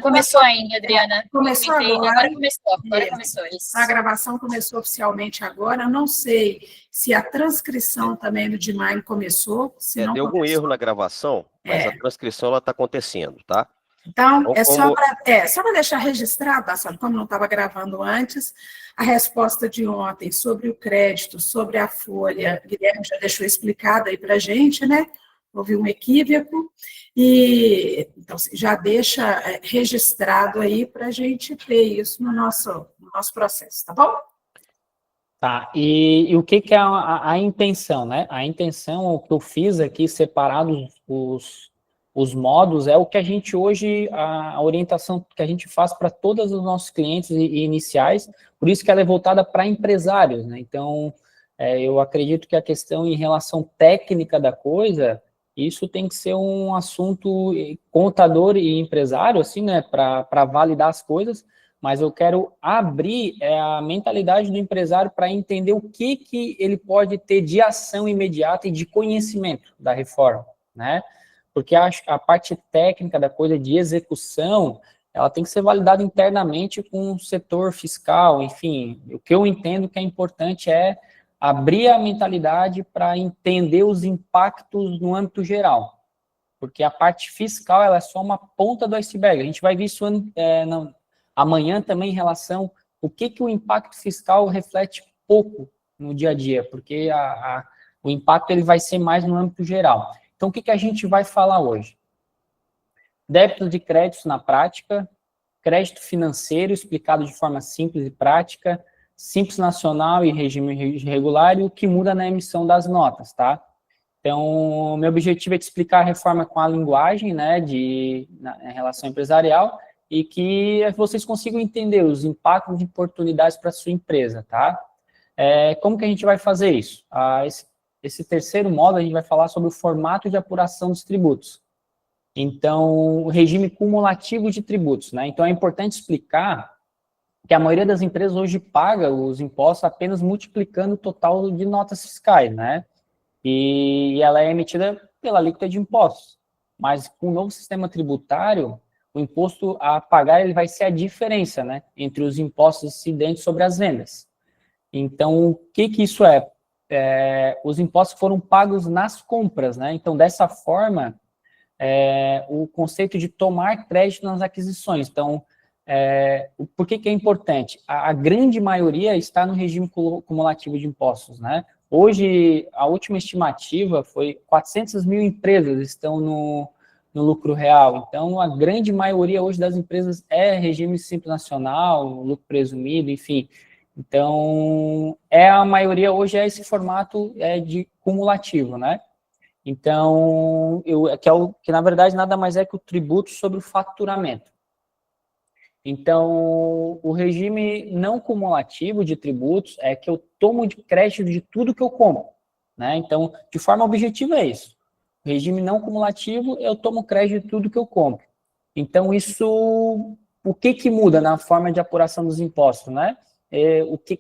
Começou ainda, Adriana. Começou agora? Agora começou isso. A gravação começou oficialmente agora. Eu não sei se a transcrição também no Dimine começou. Se não deu algum começou. erro na gravação, mas a transcrição está acontecendo, tá? Então, é só para deixar registrado, Marcelo, como não estava gravando antes, a resposta de ontem sobre o crédito, sobre a folha, Guilherme já deixou explicado aí para a gente, né? Houve um equívoco, e então, já deixa registrado aí para a gente ter isso no nosso processo, tá bom? Tá, e o que é a intenção, né? A intenção, o que eu fiz aqui, separados os modos, é o que a gente hoje, a orientação que a gente faz para todos os nossos clientes iniciais, por isso que ela é voltada para empresários, né? Então, eu acredito que a questão em relação técnica da coisa, isso tem que ser um assunto contador e empresário, assim, né, para validar as coisas, mas eu quero abrir a mentalidade do empresário para entender o que ele pode ter de ação imediata e de conhecimento da reforma, né? Porque a parte técnica da coisa de execução, ela tem que ser validada internamente com o setor fiscal, enfim, o que eu entendo que é importante é abrir a mentalidade para entender os impactos no âmbito geral, porque a parte fiscal ela é só uma ponta do iceberg. A gente vai ver isso amanhã também em relação o que o impacto fiscal reflete pouco no dia a dia, porque o impacto ele vai ser mais no âmbito geral. Então, o que a gente vai falar hoje? Débitos de créditos na prática, crédito financeiro explicado de forma simples e prática, Simples Nacional e regime regular e o que muda na emissão das notas, tá? Então, meu objetivo é te explicar a reforma com a linguagem, né, em relação empresarial e que vocês consigam entender os impactos e oportunidades para a sua empresa, tá? Como que a gente vai fazer isso? Esse terceiro modo, a gente vai falar sobre o formato de apuração dos tributos. Então, o regime cumulativo de tributos, né? Então, é importante explicar que a maioria das empresas hoje paga os impostos apenas multiplicando o total de notas fiscais, né? E ela é emitida pela alíquota de impostos. Mas com o novo sistema tributário, o imposto a pagar ele vai ser a diferença, né? Entre os impostos incidentes sobre as vendas. Então, o que isso é? Os impostos foram pagos nas compras, né? Então, dessa forma, o conceito de tomar crédito nas aquisições. Então, por que é importante? A grande maioria está no regime cumulativo de impostos, né? Hoje, a última estimativa foi 400 mil empresas estão no lucro real. Então, a grande maioria hoje das empresas é regime simples nacional, lucro presumido, enfim. Então, a maioria hoje é esse formato de cumulativo, né? Então, que na verdade nada mais é que o tributo sobre o faturamento. Então, o regime não cumulativo de tributos é que eu tomo de crédito de tudo que eu compro, né? Então, de forma objetiva é isso. O regime não cumulativo, eu tomo crédito de tudo que eu compro. Então, isso, o que muda na forma de apuração dos impostos, né?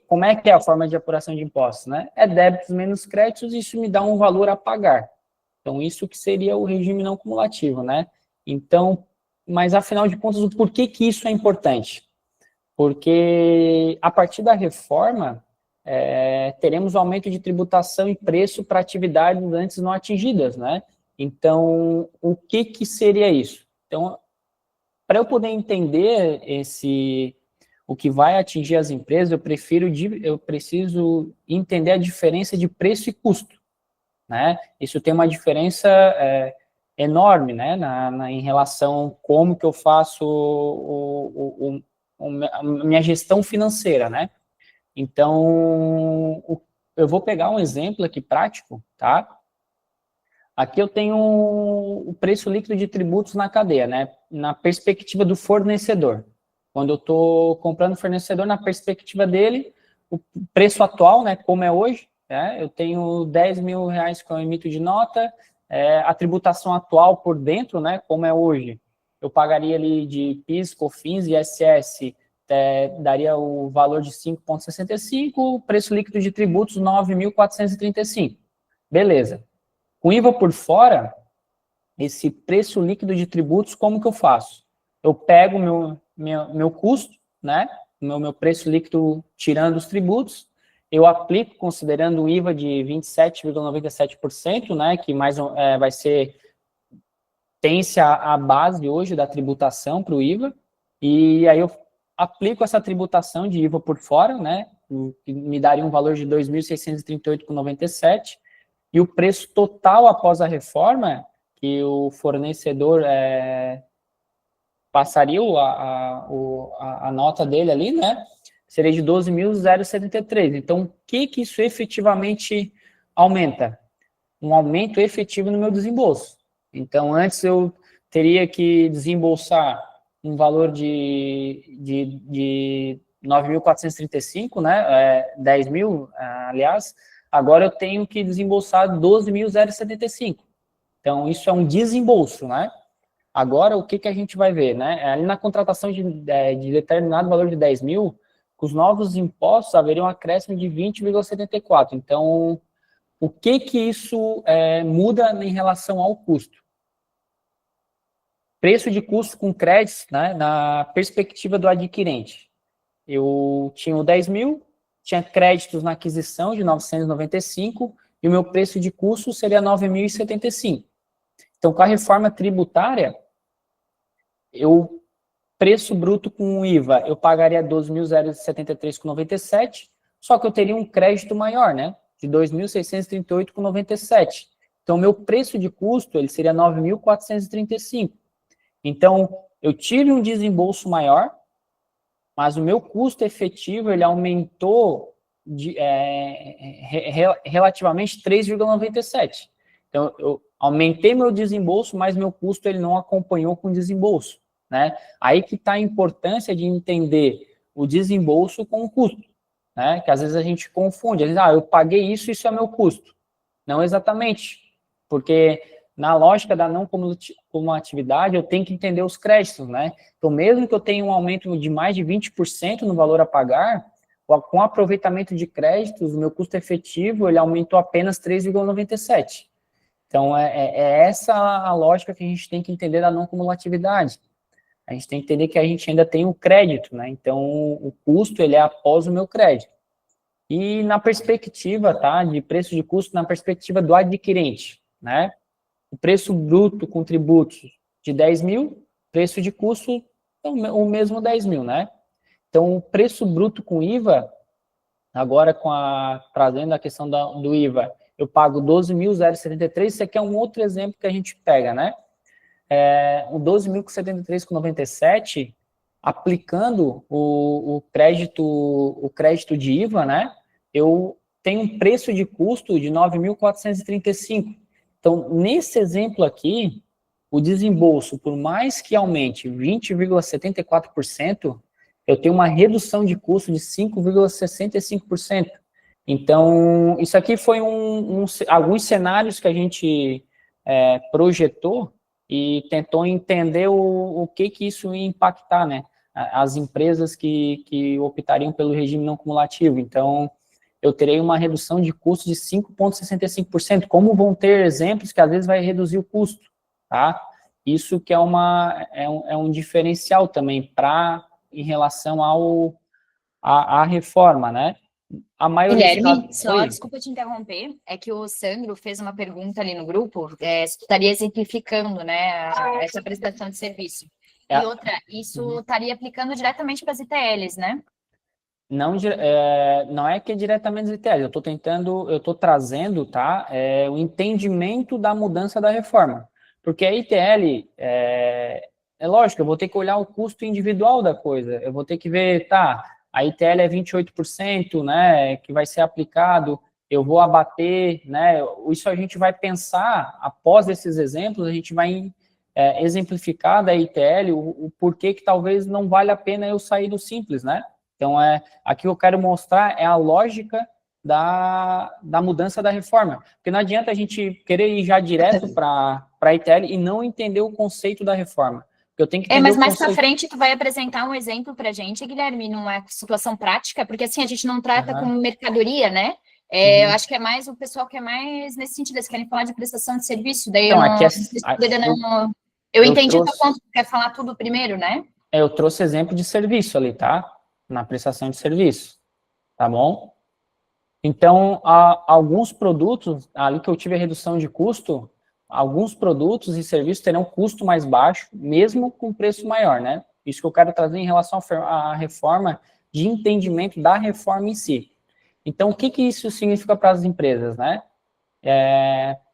Como é que é a forma de apuração de impostos, né? É débitos menos créditos, isso me dá um valor a pagar. Então, isso que seria o regime não cumulativo, né? Então, mas afinal de contas, por que isso é importante? Porque a partir da reforma, teremos aumento de tributação e preço para atividades antes não atingidas, né? Então, o que seria isso? Então, para eu poder entender o que vai atingir as empresas, eu preciso entender a diferença de preço e custo, né? Isso tem uma diferença enorme, né? Em relação a como que eu faço a minha gestão financeira, né? Então, eu vou pegar um exemplo aqui prático, tá? Aqui eu tenho o preço líquido de tributos na cadeia, né? Na perspectiva do fornecedor. Quando eu estou comprando o fornecedor, na perspectiva dele, o preço atual, né? Como é hoje, eu tenho 10 mil reais que eu emito de nota, a tributação atual por dentro, né? Como é hoje, eu pagaria ali de PIS, COFINS e ISS, daria o valor de 5,65, preço líquido de tributos 9.435. Beleza. Com IVA por fora, esse preço líquido de tributos, como que eu faço? eu pego meu custo, né, meu preço líquido tirando os tributos, eu aplico considerando um IVA de 27,97%, né, que vai ser, tem-se a base hoje da tributação para o IVA, e aí eu aplico essa tributação de IVA por fora, né, que me daria um valor de R$ 2.638,97, e o preço total após a reforma, que o fornecedor passaria a nota dele ali, né, seria de 12.073. Então, o que isso efetivamente aumenta? Um aumento efetivo no meu desembolso. Então, antes eu teria que desembolsar um valor de 9.435, né, 10 mil, aliás, agora eu tenho que desembolsar 12.075. Então, isso é um desembolso, né? Agora, o que a gente vai ver, né? Ali na contratação de determinado valor de 10 mil, com os novos impostos haveria um acréscimo de 20,74. Então, o que isso muda em relação ao custo? Preço de custo com créditos, né, na perspectiva do adquirente. Eu tinha o 10 mil, tinha créditos na aquisição de 995, e o meu preço de custo seria 9.075. Então, com a reforma tributária, preço bruto com o IVA, eu pagaria 12.073,97, só que eu teria um crédito maior, né, de 2.638,97. Então, o meu preço de custo, ele seria 9.435. Então, eu tive um desembolso maior, mas o meu custo efetivo, ele aumentou relativamente 3,97. Então, eu aumentei meu desembolso, mas meu custo ele não acompanhou com o desembolso, né? Aí que está a importância de entender o desembolso com o custo, né? Que às vezes a gente confunde, às vezes, eu paguei isso é meu custo. Não exatamente, porque na lógica da não cumulatividade, eu tenho que entender os créditos, né? Então, mesmo que eu tenha um aumento de mais de 20% no valor a pagar, com aproveitamento de créditos, o meu custo efetivo, ele aumentou apenas 3,97. Então, é essa a lógica que a gente tem que entender da não cumulatividade. A gente tem que entender que a gente ainda tem o crédito, né? Então, o custo, ele é após o meu crédito. E na perspectiva, tá, de preço de custo, na perspectiva do adquirente, né? O preço bruto com tributos de 10 mil, preço de custo, o mesmo 10 mil, né? Então, o preço bruto com IVA, agora trazendo a questão do IVA, eu pago 12.073, isso aqui é um outro exemplo que a gente pega, né? O 12.073,97, aplicando o crédito de IVA, né? Eu tenho um preço de custo de 9.435. Então, nesse exemplo aqui, o desembolso, por mais que aumente 20,74%, eu tenho uma redução de custo de 5,65%. Então, isso aqui foi alguns cenários que a gente projetou e tentou entender o que isso ia impactar, né? As empresas que optariam pelo regime não cumulativo. Então, eu terei uma redução de custo de 5,65%. Como vão ter exemplos que às vezes vai reduzir o custo, tá? Isso que é um diferencial também em relação à reforma, né? A maioria Guilherme, só desculpa te interromper, é que o Sandro fez uma pergunta ali no grupo, se tu estaria exemplificando, né, essa prestação de serviço. E outra, isso estaria aplicando diretamente para as ITLs, né? Não é que é diretamente das ITLs, eu estou trazendo, tá, o entendimento da mudança da reforma. Porque a ITL, é lógico, eu vou ter que olhar o custo individual da coisa, eu vou ter que ver, tá, a ITL é 28%, né, que vai ser aplicado, eu vou abater, né, isso a gente vai pensar, após esses exemplos, a gente vai exemplificar da ITL o porquê que talvez não vale a pena eu sair do simples, né? Então, aqui eu quero mostrar a lógica da mudança da reforma. Porque não adianta a gente querer ir já direto para a ITL e não entender o conceito da reforma. Eu tenho que mas mais para frente tu vai apresentar um exemplo para a gente, Guilherme, numa situação prática, porque assim, a gente não trata com mercadoria, né? Eu acho que é mais o pessoal que é mais nesse sentido, eles querem falar de prestação de serviço, daí então, Eu entendi o teu ponto, quer falar tudo primeiro, né? Eu trouxe exemplo de serviço ali, tá? Na prestação de serviço, tá bom? Então, alguns produtos, ali que eu tive a redução de custo, alguns produtos e serviços terão custo mais baixo, mesmo com preço maior, né? Isso que eu quero trazer em relação à reforma, de entendimento da reforma em si. Então, o que isso significa para as empresas, né?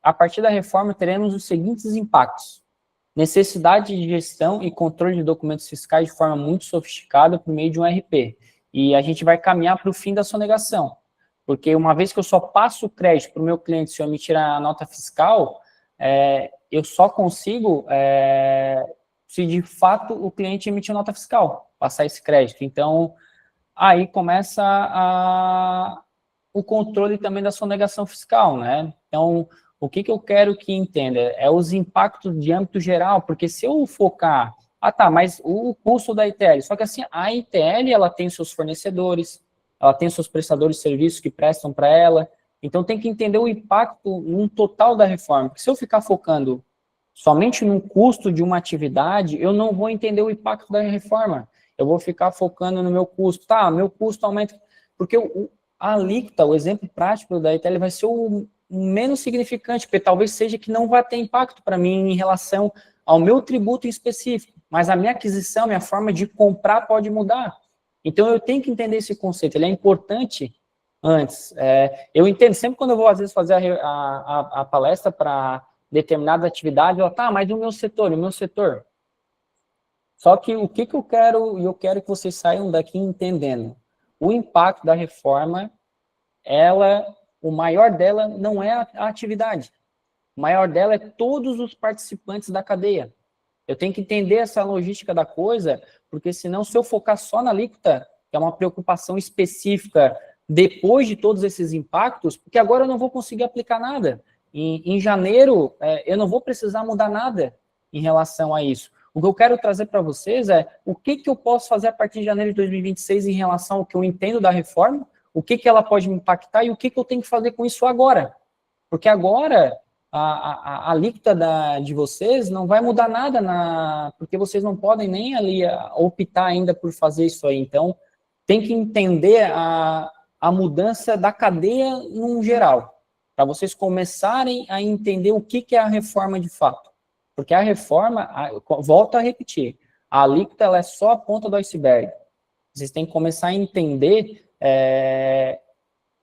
A partir da reforma, teremos os seguintes impactos. Necessidade de gestão e controle de documentos fiscais de forma muito sofisticada por meio de um RP. E a gente vai caminhar para o fim da sonegação. Porque uma vez que eu só passo o crédito para o meu cliente se eu emitir a nota fiscal, eu só consigo se de fato o cliente emitir nota fiscal, passar esse crédito. Então, aí começa o controle também da sonegação fiscal, né? Então, o que eu quero que entenda é os impactos de âmbito geral, porque se eu focar, mas o custo da ITL, só que assim, a ITL, ela tem seus fornecedores, ela tem seus prestadores de serviços que prestam para ela, então tem que entender o impacto no total da reforma, porque se eu ficar focando somente no custo de uma atividade, eu não vou entender o impacto da reforma, eu vou ficar focando no meu custo, meu custo aumenta, porque a alíquota, o exemplo prático da ITL vai ser o menos significante, porque talvez seja que não vai ter impacto para mim em relação ao meu tributo em específico, mas a minha aquisição, minha forma de comprar pode mudar. Então, eu tenho que entender esse conceito, ele é importante antes. Eu entendo, sempre quando eu vou, às vezes, fazer a palestra para determinada atividade, mas o meu setor. Só que o que eu quero, e eu quero que vocês saiam daqui entendendo, o impacto da reforma, o maior dela não é a atividade, o maior dela é todos os participantes da cadeia. Eu tenho que entender essa logística da coisa, porque senão, se eu focar só na alíquota, que é uma preocupação específica depois de todos esses impactos, porque agora eu não vou conseguir aplicar nada. Em janeiro, eu não vou precisar mudar nada em relação a isso. O que eu quero trazer para vocês é o que eu posso fazer a partir de janeiro de 2026 em relação ao que eu entendo da reforma, o que ela pode me impactar e o que eu tenho que fazer com isso agora. Porque agora a alíquota de vocês não vai mudar nada, porque vocês não podem nem ali optar ainda por fazer isso aí. Então, tem que entender a mudança da cadeia num geral, para vocês começarem a entender o que é a reforma de fato. Porque a reforma, volto a repetir, a alíquota ela é só a ponta do iceberg. Vocês têm que começar a entender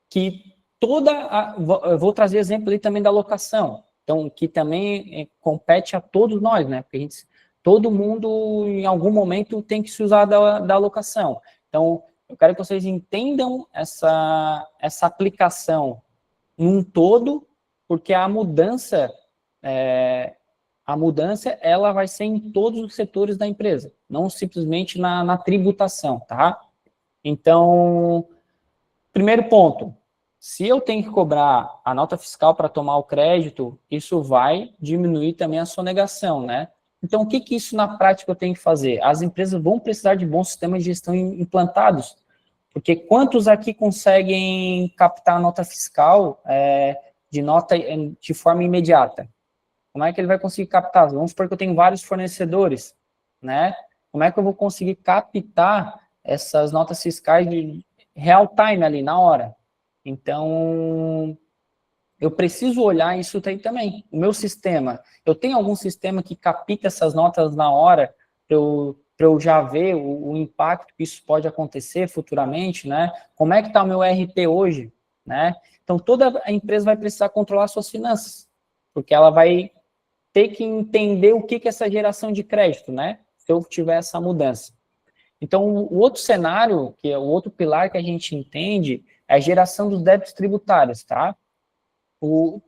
que eu vou trazer exemplo ali também da locação, então, que também compete a todos nós, né? Porque todo mundo, em algum momento, tem que se usar da locação. Então, eu quero que vocês entendam essa aplicação num todo, porque a mudança, ela vai ser em todos os setores da empresa, não simplesmente na tributação, tá? Então, primeiro ponto, se eu tenho que cobrar a nota fiscal para tomar o crédito, isso vai diminuir também a sonegação, né? Então, o que isso na prática eu tenho que fazer? As empresas vão precisar de bons sistemas de gestão implantados, porque quantos aqui conseguem captar a nota fiscal de forma imediata? Como é que ele vai conseguir captar? Vamos supor que eu tenho vários fornecedores, né? Como é que eu vou conseguir captar essas notas fiscais de real time ali, na hora? Então, eu preciso olhar isso daí também. O meu sistema, eu tenho algum sistema que capta essas notas na hora para eu já ver o impacto que isso pode acontecer futuramente, né? Como é que está o meu RP hoje, né? Então, toda a empresa vai precisar controlar suas finanças, porque ela vai ter que entender o que é essa geração de crédito, né? Se eu tiver essa mudança. Então, o outro cenário, que é o outro pilar que a gente entende, é a geração dos débitos tributários, tá?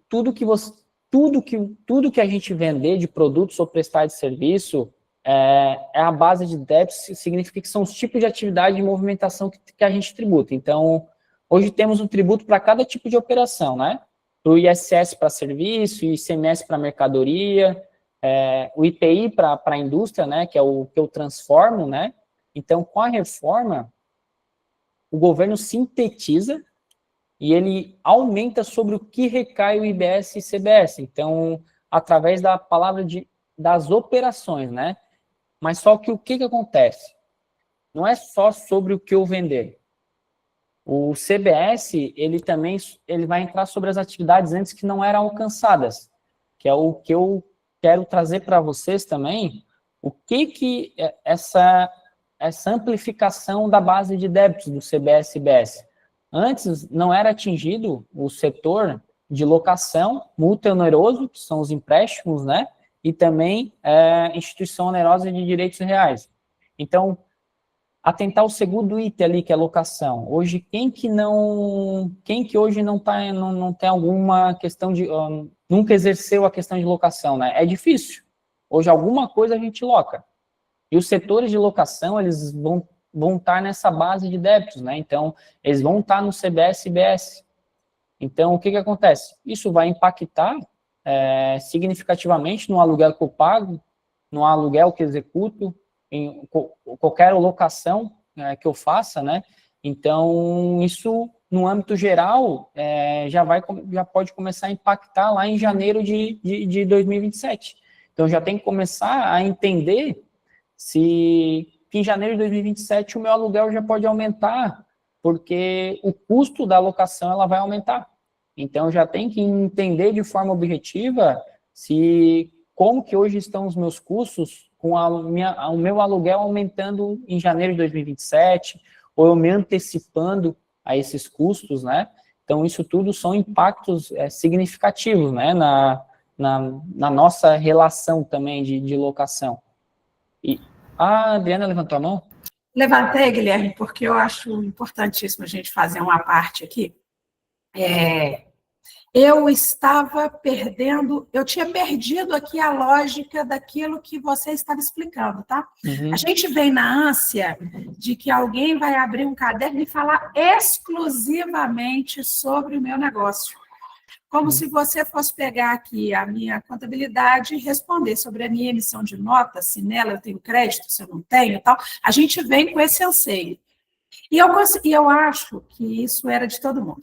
Tudo que a gente vender de produtos ou prestar de serviço é a base de débitos, significa que são os tipos de atividade de movimentação que a gente tributa. Então, hoje temos um tributo para cada tipo de operação, né? O ISS para serviço, o ICMS para mercadoria, o IPI para a indústria, né? Que é o que eu transformo, né? Então, com a reforma, o governo sintetiza e ele aumenta sobre o que recai o IBS e CBS. Então, através da palavra de das operações, né? Mas só que o que acontece? Não é só sobre o que eu vender. O CBS, ele vai entrar sobre as atividades antes que não eram alcançadas, que é o que eu quero trazer para vocês também, o que essa amplificação da base de débitos do CBS-IBS. Antes, não era atingido o setor de locação, multa oneroso, que são os empréstimos, né? E também instituição onerosa de direitos reais. Então, atentar o segundo item ali, que é locação. Hoje, quem que hoje não tem alguma questão de, nunca exerceu a questão de locação, né? É difícil. Hoje, alguma coisa a gente loca. E os setores de locação, eles vão estar nessa base de débitos, né? Então, eles vão estar no CBS e IBS. Então, o que acontece? Isso vai impactar significativamente no aluguel que eu pago, no aluguel que executo, em qualquer locação que eu faça, né? Então, isso, no âmbito geral, já pode começar a impactar lá em janeiro de 2027. Então, já tem que começar a entender que em janeiro de 2027 o meu aluguel já pode aumentar, porque o custo da locação ela vai aumentar. Então, já tem que entender de forma objetiva como que hoje estão os meus custos com o meu aluguel aumentando em janeiro de 2027, ou eu me antecipando a esses custos, né? Então, isso tudo são impactos significativos, né? Na nossa relação também de locação. E a Adriana levantou a mão? Levantei, Guilherme, porque eu acho importantíssimo a gente fazer uma parte aqui. Eu tinha perdido aqui a lógica daquilo que você estava explicando, tá? Uhum. A gente vem na ânsia de que alguém vai abrir um caderno e falar exclusivamente sobre o meu negócio. Como se você fosse pegar aqui a minha contabilidade e responder sobre a minha emissão de nota, se nela eu tenho crédito, se eu não tenho e tal. A gente vem com esse anseio. E eu acho que isso era de todo mundo.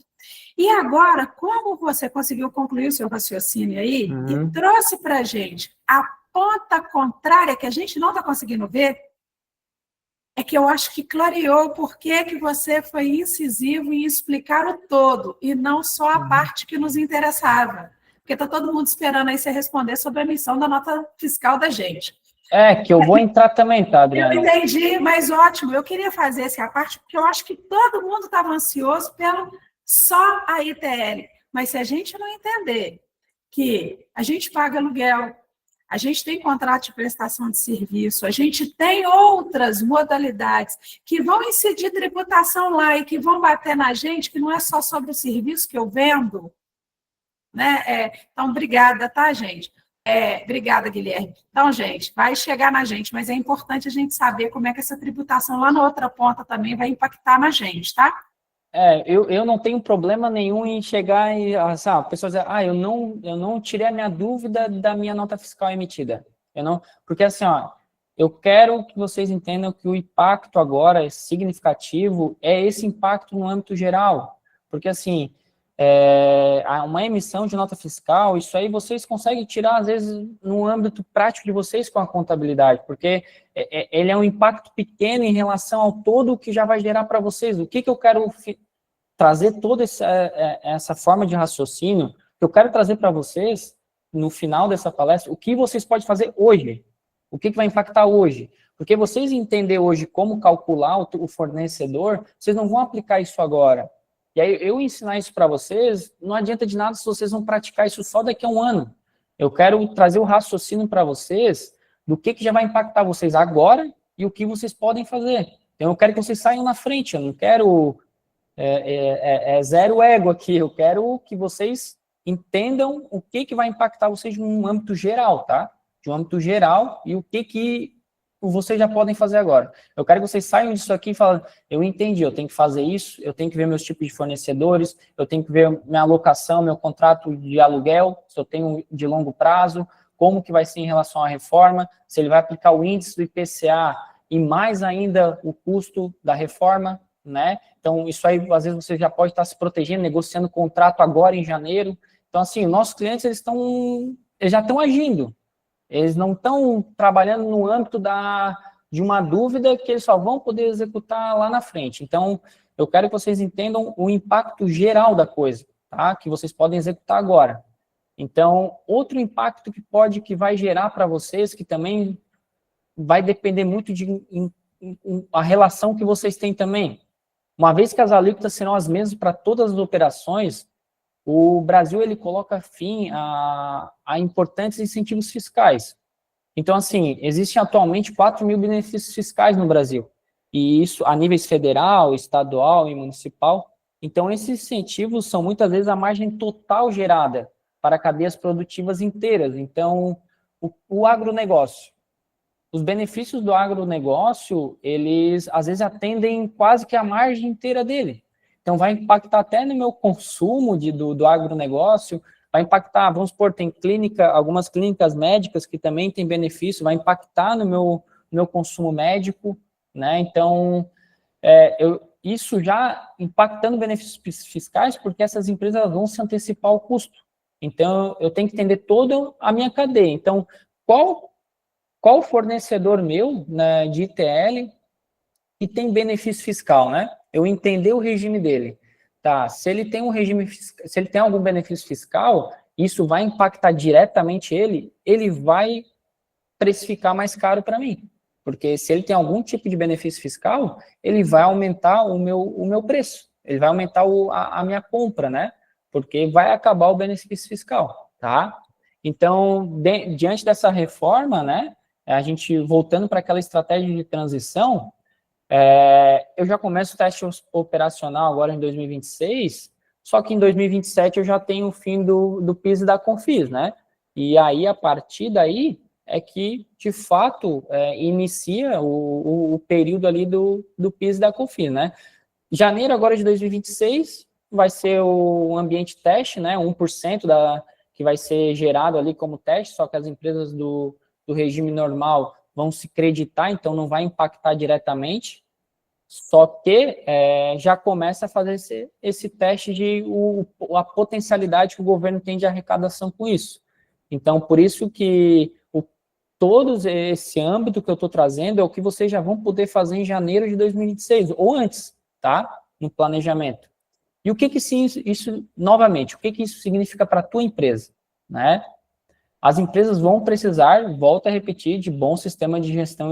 E agora, como você conseguiu concluir o seu raciocínio aí e trouxe para a gente a ponta contrária que a gente não está conseguindo ver, é que eu acho que clareou por que você foi incisivo em explicar o todo e não só a parte que nos interessava. Porque está todo mundo esperando aí você responder sobre a emissão da nota fiscal da gente. Que eu vou entrar também, tá, Adriana? Eu entendi, mas ótimo. Eu queria fazer essa parte porque eu acho que todo mundo estava ansioso pelo só a ITL. Mas se a gente não entender que a gente paga aluguel, a gente tem contrato de prestação de serviço, a gente tem outras modalidades que vão incidir tributação lá e que vão bater na gente, que não é só sobre o serviço que eu vendo, né? Então, obrigada, tá, gente? Obrigada, Guilherme. Então, gente, vai chegar na gente, mas é importante a gente saber como é que essa tributação lá na outra ponta também vai impactar na gente, tá? Eu não tenho problema nenhum em chegar e a pessoa dizer, eu não tirei a minha dúvida da minha nota fiscal emitida. Porque assim, eu quero que vocês entendam que o impacto agora significativo é esse impacto no âmbito geral. Porque assim, uma emissão de nota fiscal, isso aí vocês conseguem tirar, às vezes, no âmbito prático de vocês com a contabilidade, porque ele é um impacto pequeno em relação ao todo que já vai gerar para vocês. O que eu quero trazer toda essa forma de raciocínio, eu quero trazer para vocês, no final dessa palestra, o que vocês podem fazer hoje, o que vai impactar hoje. Porque vocês entender hoje como calcular o fornecedor, vocês não vão aplicar isso agora. E aí, eu ensinar isso para vocês, não adianta de nada se vocês vão praticar isso só daqui a um ano. Eu quero trazer o raciocínio para vocês do que já vai impactar vocês agora e o que vocês podem fazer. Então, eu quero que vocês saiam na frente, eu não quero zero ego aqui, eu quero que vocês entendam o que vai impactar vocês de um âmbito geral, tá? De um âmbito geral e o que vocês já podem fazer agora. Eu quero que vocês saiam disso aqui e falem, eu entendi, eu tenho que fazer isso, eu tenho que ver meus tipos de fornecedores, eu tenho que ver minha alocação, meu contrato de aluguel, se eu tenho de longo prazo, como que vai ser em relação à reforma, se ele vai aplicar o índice do IPCA e mais ainda o custo da reforma, né? Então, isso aí, às vezes, você já pode estar se protegendo, negociando contrato agora em janeiro. Então, assim, nossos clientes, eles já estão agindo. Eles não estão trabalhando no âmbito de uma dúvida que eles só vão poder executar lá na frente. Então, eu quero que vocês entendam o impacto geral da coisa, tá? Que vocês podem executar agora. Então, outro impacto que vai gerar para vocês, que também vai depender muito a relação que vocês têm também. Uma vez que as alíquotas serão as mesmas para todas as operações, o Brasil ele coloca fim a importantes incentivos fiscais. Então, assim, existem atualmente 4 mil benefícios fiscais no Brasil, e isso a níveis federal, estadual e municipal. Então, esses incentivos são muitas vezes a margem total gerada para cadeias produtivas inteiras. Então, o agronegócio. Os benefícios do agronegócio, eles às vezes atendem quase que a margem inteira dele. Então, vai impactar até no meu consumo do agronegócio, vai impactar, vamos supor, tem algumas clínicas médicas que também têm benefício, vai impactar no meu consumo médico, né? Então, isso já impactando benefícios fiscais, porque essas empresas vão se antecipar ao custo. Então, eu tenho que entender toda a minha cadeia. Então, qual fornecedor meu, né, de ITL que tem benefício fiscal, né? Eu entender o regime dele. Tá, se ele tem se ele tem algum benefício fiscal, isso vai impactar diretamente ele vai precificar mais caro para mim. Porque se ele tem algum tipo de benefício fiscal, ele vai aumentar o meu preço, ele vai aumentar a minha compra, né? Porque vai acabar o benefício fiscal, tá? Então, diante dessa reforma, né, a gente voltando para aquela estratégia de transição, eu já começo o teste operacional agora em 2026, só que em 2027 eu já tenho o fim do PIS e da CONFIS, né? E aí, a partir daí, é que, de fato, inicia o período ali do PIS e da CONFIS, né? Janeiro agora de 2026 vai ser o ambiente teste, né? 1% que vai ser gerado ali como teste, só que as empresas do regime normal vão se creditar, então não vai impactar diretamente, só que já começa a fazer esse teste de a potencialidade que o governo tem de arrecadação com isso. Então, por isso que todo esse âmbito que eu estou trazendo é o que vocês já vão poder fazer em janeiro de 2026, ou antes, tá? No planejamento. E o que isso novamente, o que isso significa para a tua empresa, né? As empresas vão precisar, volto a repetir, de bons sistemas de gestão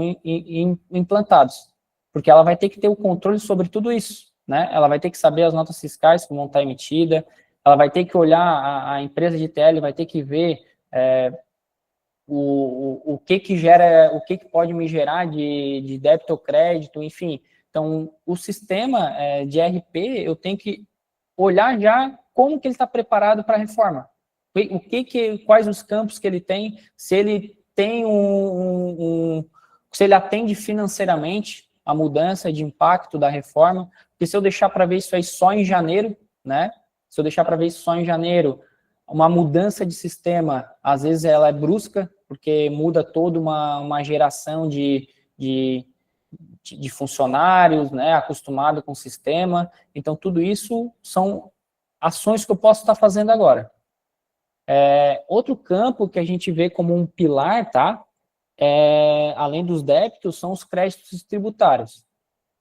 implantados, porque ela vai ter que ter o controle sobre tudo isso, né? Ela vai ter que saber as notas fiscais que vão estar emitidas, ela vai ter que olhar a empresa de TL, vai ter que ver o que gera, o que pode me gerar de débito ou crédito, enfim. Então, o sistema de RP, eu tenho que olhar já como que ele está preparado para a reforma. Quais os campos que ele tem, se ele tem se ele atende financeiramente a mudança de impacto da reforma, porque se eu deixar para ver isso aí só em janeiro, né? Se eu deixar para ver isso só em janeiro, uma mudança de sistema, às vezes ela é brusca, porque muda toda uma geração de funcionários, né, acostumado com o sistema. Então, tudo isso são ações que eu posso estar fazendo agora. Outro campo que a gente vê como um pilar, tá? Além dos débitos, são os créditos tributários.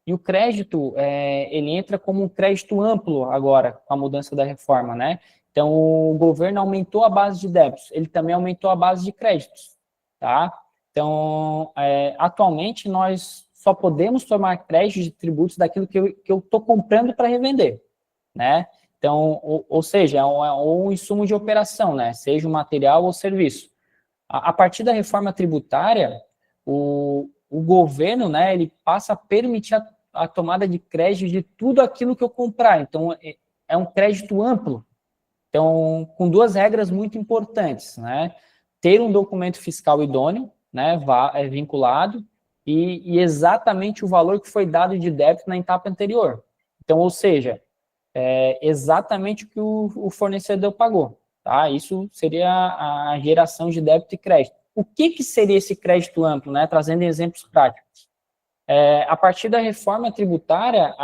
E o crédito, ele entra como um crédito amplo agora, com a mudança da reforma, né? Então, o governo aumentou a base de débitos, ele também aumentou a base de créditos, tá? Então, atualmente, nós só podemos tomar crédito de tributos daquilo que eu estou comprando para revender, né? Então, ou seja, é um insumo de operação, né? Seja um material ou serviço. A partir da reforma tributária, o governo, né, ele passa a permitir a tomada de crédito de tudo aquilo que eu comprar. Então, é um crédito amplo. Então, com duas regras muito importantes, né? Ter um documento fiscal idôneo, né, vinculado, e exatamente o valor que foi dado de débito na etapa anterior. Então, ou seja, exatamente o que o fornecedor pagou, tá? Isso seria a geração de débito e crédito. O que seria esse crédito amplo, né? Trazendo exemplos práticos. A partir da reforma tributária,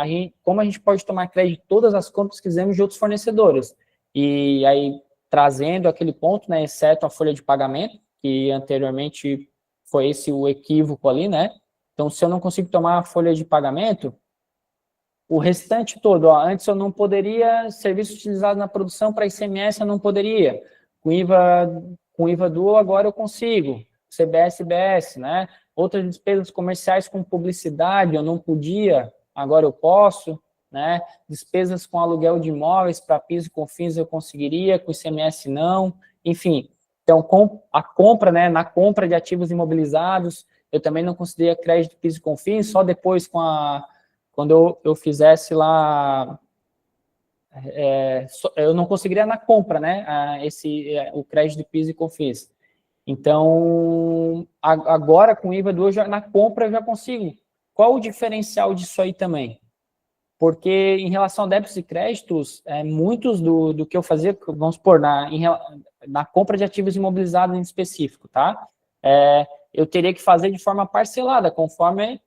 como a gente pode tomar crédito de todas as compras que fizemos de outros fornecedores? E aí, trazendo aquele ponto, né, exceto a folha de pagamento, que anteriormente foi esse o equívoco ali, né? Então, se eu não consigo tomar a folha de pagamento, o restante todo, ó, antes eu não poderia, serviço utilizado na produção para ICMS eu não poderia, com IVA dual agora eu consigo, CBS, IBS, né? Outras despesas comerciais com publicidade eu não podia, agora eu posso, né? Despesas com aluguel de imóveis para PIS e COFINS eu conseguiria, com ICMS não, enfim. Então, com a compra, né, na compra de ativos imobilizados, eu também não conseguiria crédito PIS e COFINS, só depois quando eu fizesse lá, eu não conseguiria na compra, né, o crédito de PIS e COFINS. Então, agora com o IVA do hoje, na compra eu já consigo. Qual o diferencial disso aí também? Porque em relação a débitos e créditos, muitos do que eu fazia, vamos supor, na compra de ativos imobilizados em específico, tá? Eu teria que fazer de forma parcelada, conforme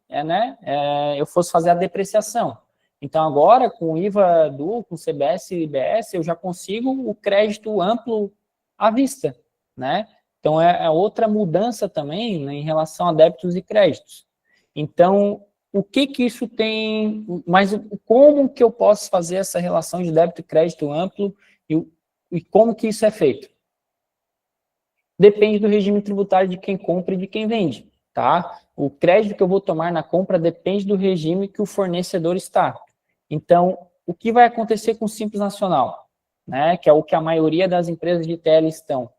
eu fosse fazer a depreciação. Então, agora, com IVA dual, com CBS e IBS, eu já consigo o crédito amplo à vista, né? Então, é outra mudança também, né, em relação a débitos e créditos. Então, o que isso tem, mas como que eu posso fazer essa relação de débito e crédito amplo e como que isso é feito? Depende do regime tributário de quem compra e de quem vende, tá? O crédito que eu vou tomar na compra depende do regime que o fornecedor está. Então, o que vai acontecer com o Simples Nacional, né? Que é o que a maioria das empresas de TL estão.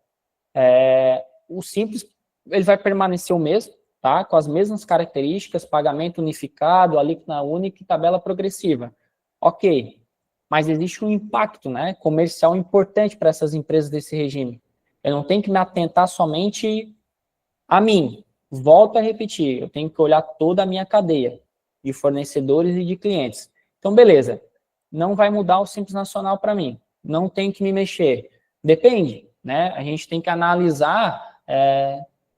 O Simples, ele vai permanecer o mesmo, tá? Com as mesmas características, pagamento unificado, alíquota única e tabela progressiva. Ok, mas existe um impacto, né, comercial importante para essas empresas desse regime. Eu não tenho que me atentar somente a mim. Volto a repetir, eu tenho que olhar toda a minha cadeia de fornecedores e de clientes. Então, beleza, não vai mudar o Simples Nacional para mim, não tem que me mexer. Depende, né? A gente tem que analisar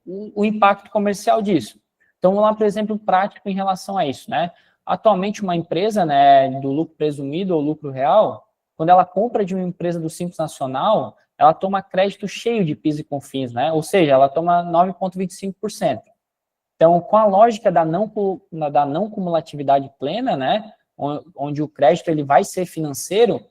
o impacto comercial disso. Então, vamos lá, por exemplo, prático em relação a isso, né? Atualmente, uma empresa, né, do lucro presumido ou lucro real, quando ela compra de uma empresa do Simples Nacional, ela toma crédito cheio de PIS e COFINS, né? Ou seja, ela toma 9,25%. Então, com a lógica da não cumulatividade plena, né, onde o crédito ele vai ser financeiro,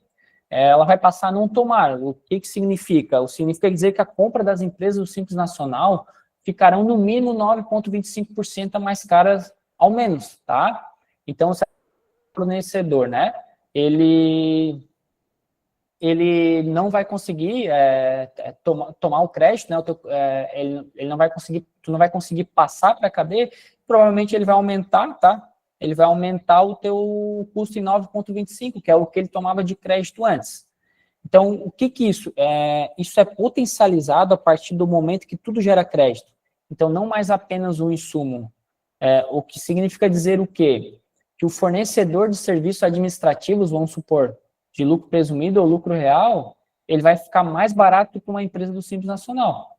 ela vai passar a não tomar. O que significa? Significa dizer que a compra das empresas do Simples Nacional ficarão no mínimo 9,25% mais caras ao menos, tá? Então, se o fornecedor, né, ele não vai conseguir tomar o crédito, né, ele não vai conseguir, tu não vai conseguir passar para a cadeia, provavelmente ele vai aumentar, tá? Ele vai aumentar o teu custo em 9,25, que é o que ele tomava de crédito antes. Então, o que isso é? Isso é potencializado a partir do momento que tudo gera crédito. Então, não mais apenas um insumo. O que significa dizer o quê? Que o fornecedor de serviços administrativos, vamos supor, de lucro presumido ou lucro real, ele vai ficar mais barato que uma empresa do Simples Nacional.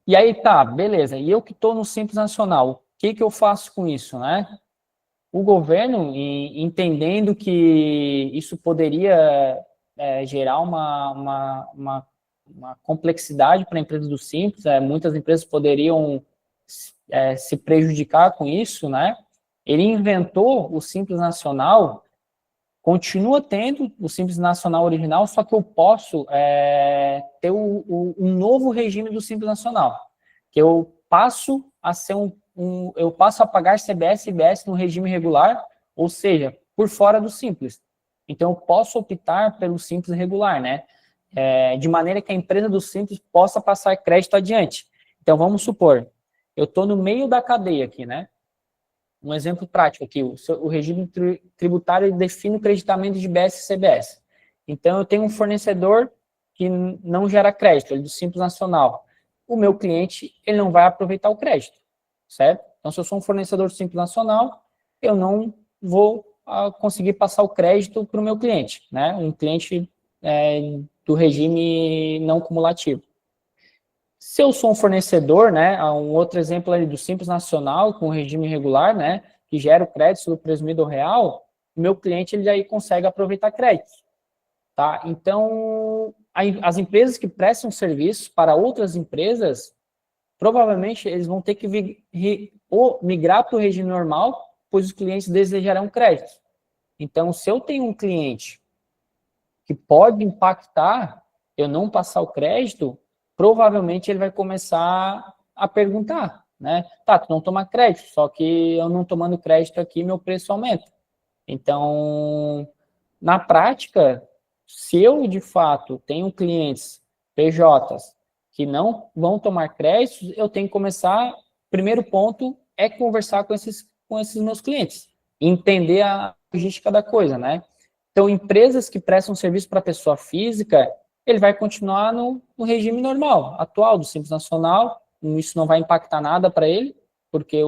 E aí tá, beleza, e eu que estou no Simples Nacional, o que eu faço com isso, né? O governo, entendendo que isso poderia gerar uma complexidade para a empresa do Simples, muitas empresas poderiam se prejudicar com isso, né? Ele inventou o Simples Nacional. Continua tendo o Simples Nacional original, só que eu posso ter um novo regime do Simples Nacional, que eu passo a ser eu passo a pagar CBS e IBS no regime regular, ou seja, por fora do Simples. Então, eu posso optar pelo Simples regular, né? De maneira que a empresa do Simples possa passar crédito adiante. Então, vamos supor, eu estou no meio da cadeia aqui, né? Um exemplo prático aqui, o regime tributário define o creditamento de IBS e CBS. Então, eu tenho um fornecedor que não gera crédito, ele é do Simples Nacional. O meu cliente, ele não vai aproveitar o crédito, certo? Então, se eu sou um fornecedor do Simples Nacional, eu não vou conseguir passar o crédito para o meu cliente, né? Um cliente do regime não cumulativo. Se eu sou um fornecedor, né, um outro exemplo ali do Simples Nacional, com regime regular, né, que gera o crédito do presumido real, o meu cliente ele aí consegue aproveitar créditos. tá? Então, as empresas que prestam serviço para outras empresas, provavelmente eles vão ter que migrar para o regime normal, pois os clientes desejarão crédito. Então, se eu tenho um cliente que pode impactar eu não passar o crédito, provavelmente ele vai começar a perguntar, né? Tá, tu não toma crédito, só que eu não tomando crédito aqui, meu preço aumenta. Então, na prática, se eu, de fato, tenho clientes PJs que não vão tomar créditos, eu tenho que começar, primeiro ponto é conversar com esses meus clientes, entender a logística da coisa, né? Então, empresas que prestam serviço para pessoa física, ele vai continuar no regime normal, atual, do Simples Nacional, isso não vai impactar nada para ele, porque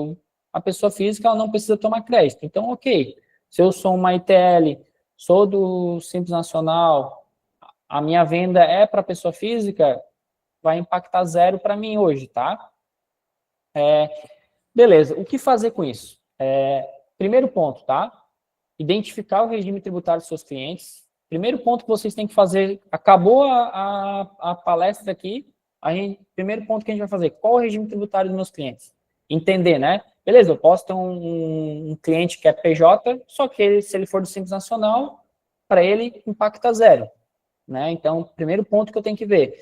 a pessoa física ela não precisa tomar crédito. Então, ok, se eu sou uma ITL, sou do Simples Nacional, a minha venda é para pessoa física, vai impactar zero para mim hoje, tá? Beleza, o que fazer com isso? Primeiro ponto, tá? Identificar o regime tributário dos seus clientes. Primeiro ponto que vocês têm que fazer, acabou a palestra aqui, primeiro ponto que a gente vai fazer, qual o regime tributário dos meus clientes? Entender, né? Beleza, eu posso ter um cliente que é PJ, só que se ele for do Simples Nacional, para ele impacta zero, né? Então, primeiro ponto que eu tenho que ver.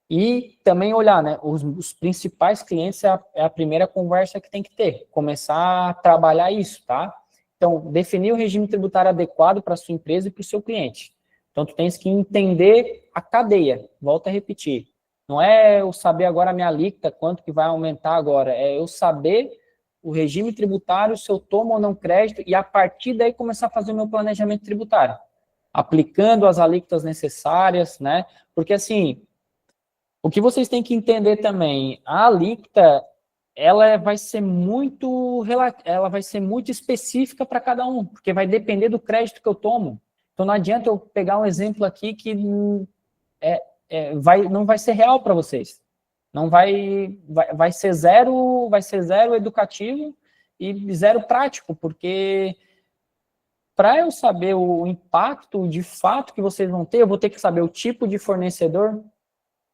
E também olhar, né? Os principais clientes é a primeira conversa que tem que ter, começar a trabalhar isso, tá? Então, definir o regime tributário adequado para a sua empresa e para o seu cliente. Então, tu tens que entender a cadeia. Volto a repetir. Não é eu saber agora a minha alíquota, quanto que vai aumentar agora. É eu saber o regime tributário, se eu tomo ou não crédito, e a partir daí começar a fazer o meu planejamento tributário. Aplicando as alíquotas necessárias, né? Porque, assim, o que vocês têm que entender também, a alíquota ela vai ser muito específica para cada um, porque vai depender do crédito que eu tomo. Então, não adianta eu pegar um exemplo aqui que não vai ser real para vocês. Não vai ser zero educativo e zero prático, porque para eu saber o impacto de fato que vocês vão ter, eu vou ter que saber o tipo de fornecedor,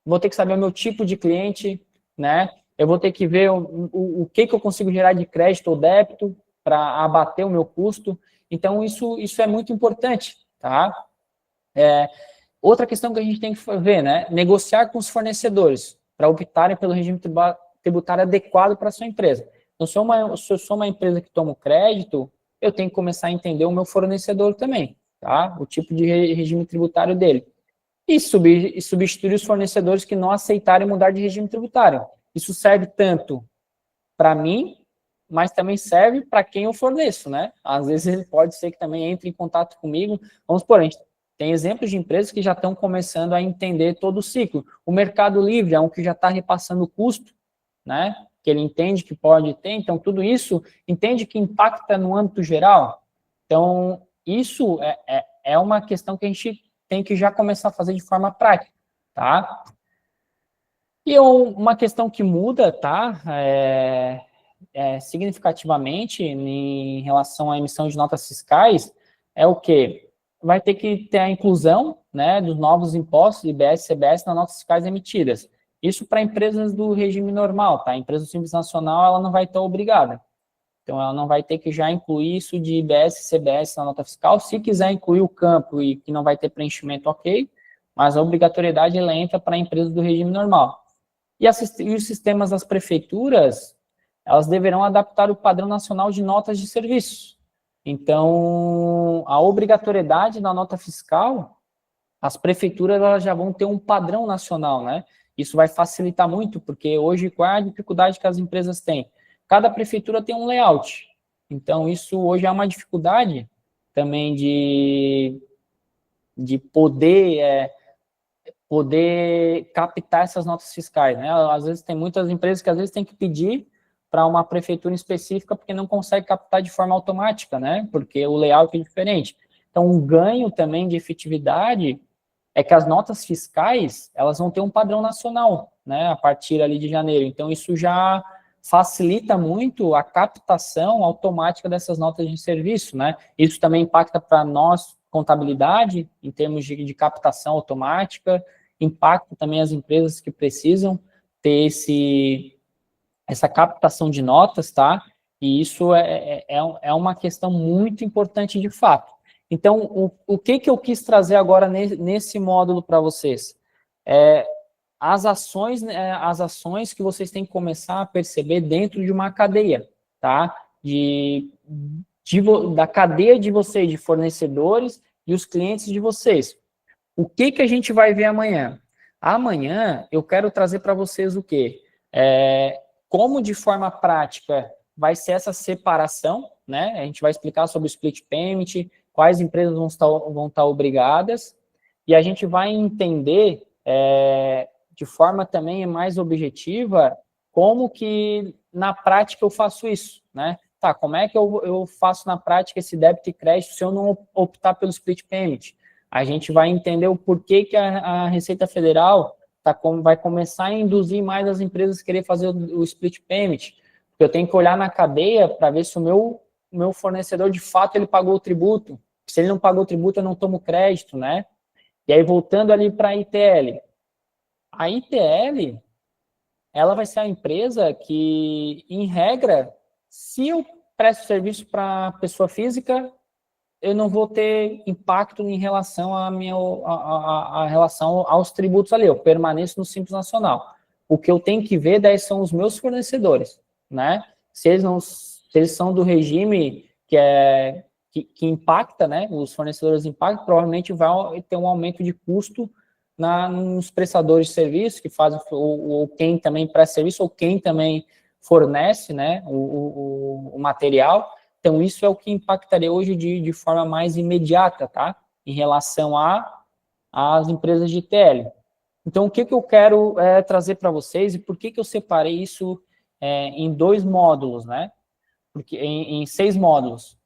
vou ter que saber o meu tipo de cliente, né? Eu vou ter que ver o que eu consigo gerar de crédito ou débito para abater o meu custo. Então, isso é muito importante, tá? Outra questão que a gente tem que ver, né? Negociar com os fornecedores para optarem pelo regime tributário adequado para a sua empresa. Então, se eu sou uma empresa que toma crédito, eu tenho que começar a entender o meu fornecedor também, tá? O tipo de regime tributário dele. E substituir os fornecedores que não aceitarem mudar de regime tributário. Isso serve tanto para mim, mas também serve para quem eu forneço, né? Às vezes ele pode ser que também entre em contato comigo. Vamos por, a gente tem exemplos de empresas que já estão começando a entender todo o ciclo. O Mercado Livre é um que já está repassando o custo, né? Que ele entende que pode ter. Então, tudo isso entende que impacta no âmbito geral. Então, isso é uma questão que a gente tem que já começar a fazer de forma prática, tá? E uma questão que muda, tá? Significativamente em relação à emissão de notas fiscais é o quê? Vai ter que ter a inclusão, né, dos novos impostos, IBS e CBS, nas notas fiscais emitidas. Isso para empresas do regime normal, tá? A empresa do Simples Nacional, ela não vai estar obrigada. Então, ela não vai ter que já incluir isso de IBS e CBS na nota fiscal. Se quiser incluir o campo e que não vai ter preenchimento, ok. Mas a obrigatoriedade, ela entra para empresas do regime normal. E os sistemas das prefeituras, elas deverão adaptar o padrão nacional de notas de serviço. Então, a obrigatoriedade na nota fiscal, as prefeituras elas já vão ter um padrão nacional, né? Isso vai facilitar muito, porque hoje, qual é a dificuldade que as empresas têm? Cada prefeitura tem um layout. Então, isso hoje é uma dificuldade também de poder captar essas notas fiscais, né? Às vezes tem muitas empresas que às vezes tem que pedir para uma prefeitura específica porque não consegue captar de forma automática, né? Porque o layout é diferente. Então, um ganho também de efetividade é que as notas fiscais, elas vão ter um padrão nacional, né? A partir ali de janeiro. Então, isso já facilita muito a captação automática dessas notas de serviço, né? Isso também impacta para nós, contabilidade, em termos de captação automática, impacta também as empresas que precisam ter essa captação de notas, tá? E isso é uma questão muito importante de fato. Então, o que eu quis trazer agora nesse módulo para vocês? As ações que vocês têm que começar a perceber dentro de uma cadeia, tá? Da cadeia de vocês, de fornecedores e os clientes de vocês. O que a gente vai ver amanhã? Amanhã eu quero trazer para vocês o quê? Como de forma prática vai ser essa separação, né? A gente vai explicar sobre o split payment, quais empresas vão estar obrigadas, e a gente vai entender de forma também mais objetiva como que na prática eu faço isso, né? Tá, como é que eu faço na prática esse débito e crédito se eu não optar pelo split payment? A gente vai entender o porquê que a Receita Federal vai começar a induzir mais as empresas a querer fazer o split payment. Porque eu tenho que olhar na cadeia para ver se o meu fornecedor, de fato, ele pagou o tributo. Se ele não pagou o tributo, eu não tomo crédito, né? E aí, voltando ali para a ITL. A ITL, ela vai ser a empresa que, em regra, se eu presto serviço para pessoa física, eu não vou ter impacto em relação a relação aos tributos ali, eu permaneço no Simples Nacional. O que eu tenho que ver daí são os meus fornecedores, né? Se eles são do regime que impacta, né? Os fornecedores impactam, provavelmente vai ter um aumento de custo nos prestadores de serviço, que fazem, ou quem também presta serviço, ou quem também fornece, né, o material. Então, isso é o que impactaria hoje de forma mais imediata, tá? Em relação às empresas de ITL. Então, o que eu quero trazer para vocês e por que eu separei isso em 2 módulos, né? Porque em 6 módulos.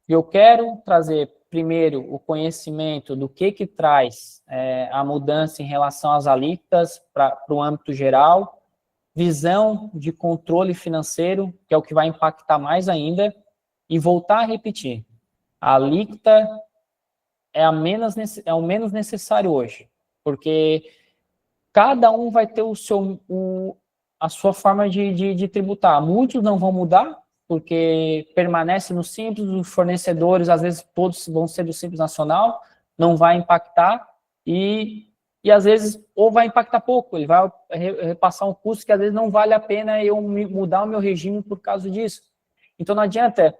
Eu quero trazer, primeiro, o conhecimento do que traz a mudança em relação às alíquotas para o âmbito geral, visão de controle financeiro, que é o que vai impactar mais ainda, e voltar a repetir. A alíquota é o menos necessário hoje, porque cada um vai ter a sua forma de tributar. Muitos não vão mudar, porque permanece no Simples, os fornecedores, às vezes, todos vão ser do Simples Nacional, não vai impactar, e às vezes, ou vai impactar pouco, ele vai repassar um custo que às vezes não vale a pena eu mudar o meu regime por causa disso. Então, não adianta,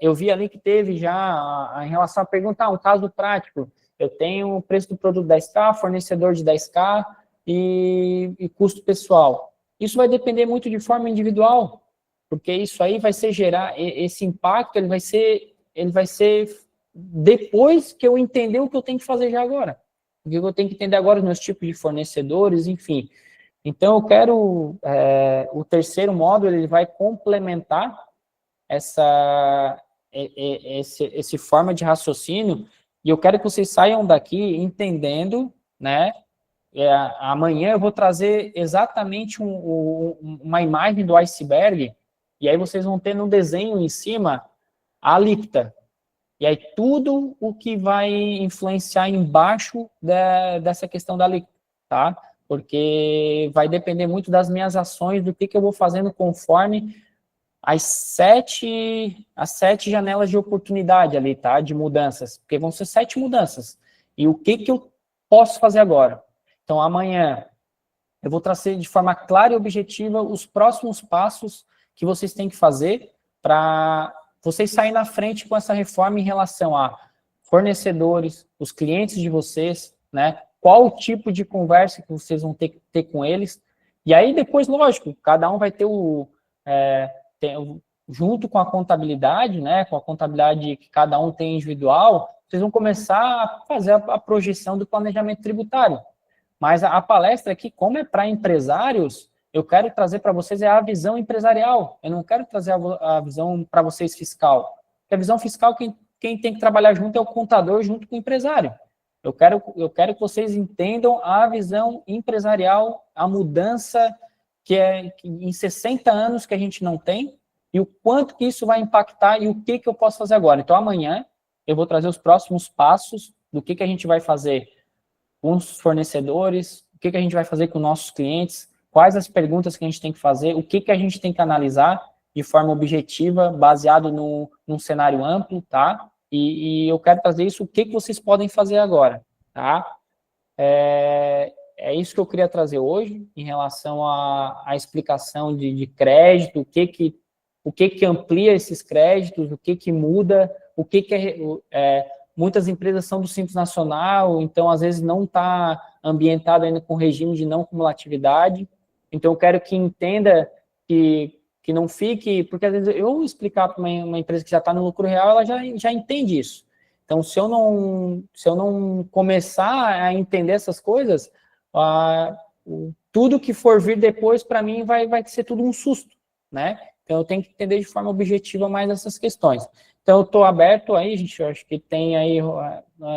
eu vi ali que teve já, em relação a perguntar, um caso prático, eu tenho o preço do produto 10K, fornecedor de 10K e custo pessoal. Isso vai depender muito de forma individual, porque isso aí vai gerar, esse impacto, ele vai ser depois que eu entender o que eu tenho que fazer já agora. Porque eu tenho que entender agora os meus tipos de fornecedores, enfim. Então, eu quero, o terceiro módulo, ele vai complementar esse forma de raciocínio, e eu quero que vocês saiam daqui entendendo, né? Amanhã eu vou trazer exatamente uma imagem do iceberg, e aí vocês vão ter no desenho em cima a alíquota. E aí tudo o que vai influenciar embaixo dessa questão da alíquota, tá? Porque vai depender muito das minhas ações, do que eu vou fazendo conforme as 7 janelas de oportunidade ali, tá? De mudanças, porque vão ser 7 mudanças. E o que eu posso fazer agora? Então, amanhã, eu vou trazer de forma clara e objetiva os próximos passos que vocês têm que fazer para vocês saírem na frente com essa reforma em relação a fornecedores, os clientes de vocês, né? Qual o tipo de conversa que vocês vão ter que ter com eles. E aí, depois, lógico, cada um vai ter junto com a contabilidade, né? Com a contabilidade que cada um tem individual, vocês vão começar a fazer a projeção do planejamento tributário. Mas a palestra aqui, como é para empresários, eu quero trazer para vocês a visão empresarial. Eu não quero trazer a visão para vocês fiscal. Porque a visão fiscal, quem tem que trabalhar junto é o contador junto com o empresário. Eu quero que vocês entendam a visão empresarial, a mudança que em 60 anos que a gente não tem, e o quanto que isso vai impactar e o que eu posso fazer agora. Então, amanhã, eu vou trazer os próximos passos do que a gente vai fazer com os fornecedores, o que a gente vai fazer com nossos clientes, quais as perguntas que a gente tem que fazer, o que a gente tem que analisar de forma objetiva, baseado num cenário amplo, tá? E eu quero trazer isso, o que vocês podem fazer agora, tá? É isso que eu queria trazer hoje, em relação à explicação de crédito, o que amplia esses créditos, o que muda, muitas empresas são do Simples Nacional, então, às vezes, não está ambientado ainda com regime de não cumulatividade. Então, eu quero que entenda que não fique... Porque, às vezes, eu explicar para uma empresa que já está no lucro real, ela já entende isso. Então, se eu não começar a entender essas coisas, tudo que for vir depois, para mim, vai ser tudo um susto, né? Então, eu tenho que entender de forma objetiva mais essas questões. Então, eu estou aberto aí, gente, eu acho que tem aí,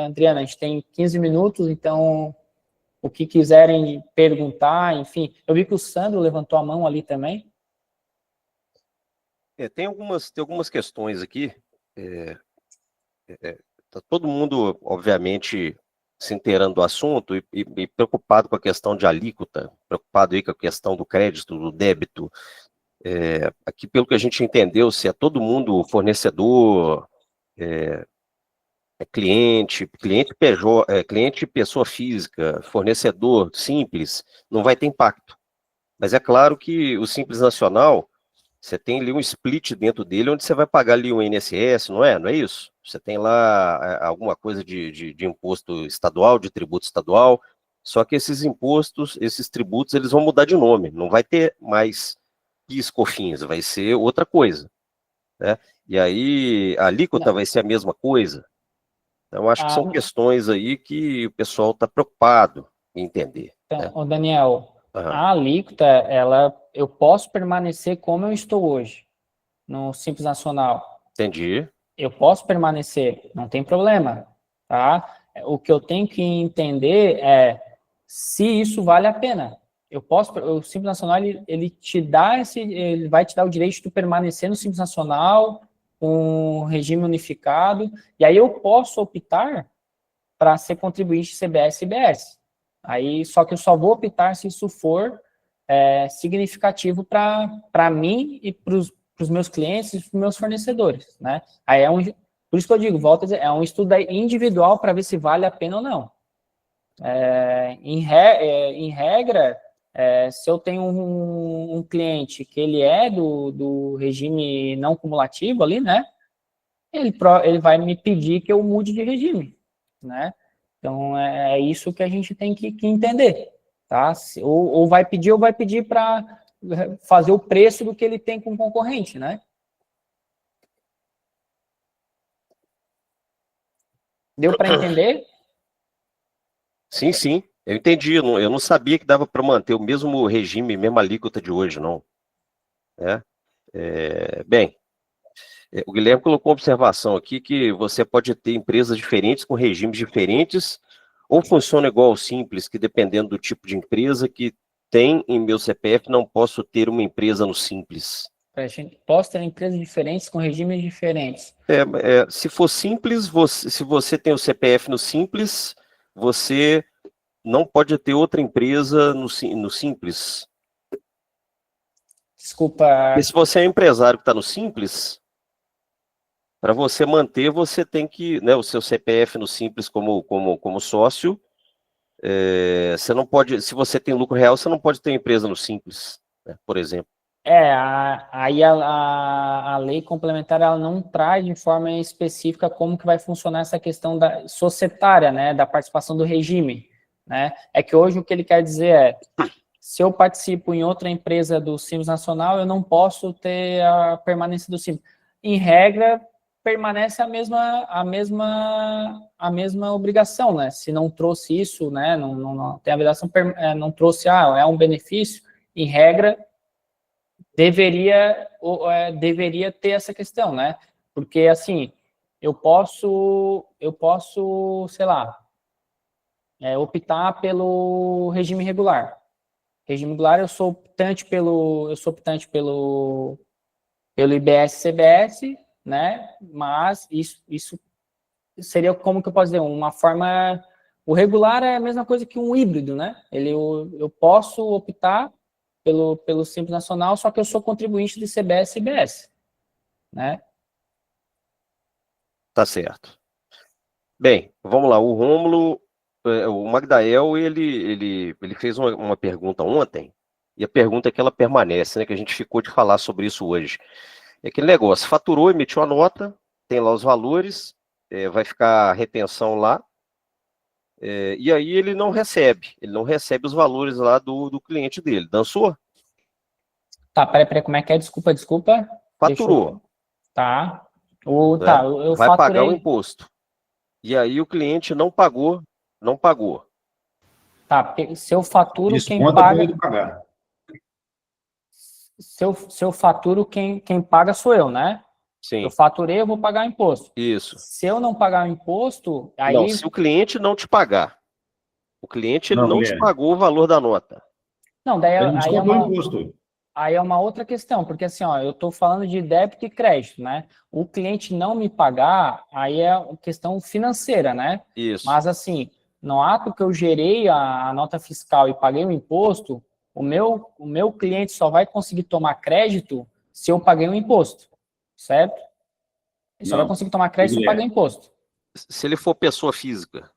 Adriana, a gente tem 15 minutos, então, o que quiserem perguntar, enfim. Eu vi que o Sandro levantou a mão ali também. Tem algumas questões aqui. Tá todo mundo, obviamente, se inteirando do assunto e preocupado com a questão de alíquota, preocupado aí com a questão do crédito, do débito. Aqui, pelo que a gente entendeu, se é todo mundo fornecedor, cliente PJ, cliente pessoa física, fornecedor simples, não vai ter impacto. Mas é claro que o Simples Nacional, você tem ali um split dentro dele, onde você vai pagar ali o INSS, não é? Não é isso? Você tem lá alguma coisa de imposto estadual, de tributo estadual, só que esses impostos, esses tributos, eles vão mudar de nome, não vai ter mais PIS, COFINS, vai ser outra coisa, né? E aí a alíquota vai ser a mesma coisa. Então, acho que são questões aí que o pessoal está preocupado em entender. Então, né? Daniel, a alíquota, eu posso permanecer como eu estou hoje, no Simples Nacional. Entendi. Eu posso permanecer, não tem problema, tá? O que eu tenho que entender é se isso vale a pena. O Simples Nacional, ele vai te dar o direito de permanecer no Simples Nacional, com regime unificado, e aí eu posso optar para ser contribuinte CBS e IBS. Aí, só que eu só vou optar se isso for significativo para mim e para os meus clientes e para os meus fornecedores, né? Aí por isso que eu digo, volta a dizer, é um estudo individual para ver se vale a pena ou não. Em regra, se eu tenho um cliente que ele é do regime não cumulativo ali, né? Ele vai me pedir que eu mude de regime, né? Então, é isso que a gente tem que entender, tá? Ou vai pedir para fazer o preço do que ele tem com o concorrente, né? Deu para entender? Sim, sim, eu entendi. Eu não sabia que dava para manter o mesmo regime, mesma alíquota de hoje, não. Bem, o Guilherme colocou uma observação aqui que você pode ter empresas diferentes com regimes diferentes, ou funciona igual ao Simples, que dependendo do tipo de empresa que tem em meu CPF, não posso ter uma empresa no Simples. Posso ter empresas diferentes com regimes diferentes. Se for Simples, se você tem o CPF no Simples, você não pode ter outra empresa no Simples. Desculpa. E se você é um empresário que está no Simples, para você manter, você tem que, né, o seu CPF no Simples como sócio, você não pode, se você tem lucro real, você não pode ter empresa no Simples, né, por exemplo. Aí a lei complementar, ela não traz de forma específica como que vai funcionar essa questão da societária, né, da participação do regime, né? É que hoje o que ele quer dizer se eu participo em outra empresa do Simples Nacional, eu não posso ter a permanência do Simples. Em regra, permanece a mesma obrigação, né? Se não trouxe isso, né, não tem a obrigação, não trouxe, é um benefício, em regra, deveria ter essa questão, né? Porque, assim, eu posso, sei lá, optar pelo regime regular. Regime regular, eu sou optante pelo IBS-CBS, né? Mas isso seria, como que eu posso dizer, uma forma... O regular é a mesma coisa que um híbrido, né? Eu posso optar pelo Simples Nacional, só que eu sou contribuinte de CBS e IBS, né? Tá certo. Bem, vamos lá. O Rômulo, o Magdael, ele fez uma pergunta ontem, e a pergunta é que ela permanece, né? Que a gente ficou de falar sobre isso hoje. É aquele negócio, faturou, emitiu a nota, tem lá os valores, vai ficar a retenção lá, e aí ele não recebe os valores lá do cliente dele. Dançou? Tá, peraí, como é que é? Desculpa. Faturou. Tá. Né? Tá, eu vai faturei... pagar o imposto. E aí o cliente não pagou. Tá, porque se eu faturo, quem Desconta paga... para ele pagar. Se eu faturo, quem paga sou eu, né? Sim. Eu faturei, eu vou pagar o imposto. Isso. Se eu não pagar o imposto, aí... Não, se o cliente não te pagar. O cliente ele não te Guilherme. pagou o valor da nota. Não, daí Ele aí é descontou uma... o imposto. Aí é uma outra questão, porque assim, ó, eu estou falando de débito e crédito, né? O cliente não me pagar, aí é questão financeira, né? Isso. Mas assim, no ato que eu gerei a nota fiscal e paguei o imposto, o meu cliente só vai conseguir tomar crédito se eu paguei o imposto, certo? Ele só vai conseguir tomar crédito se eu paguei o imposto. Se ele for pessoa física.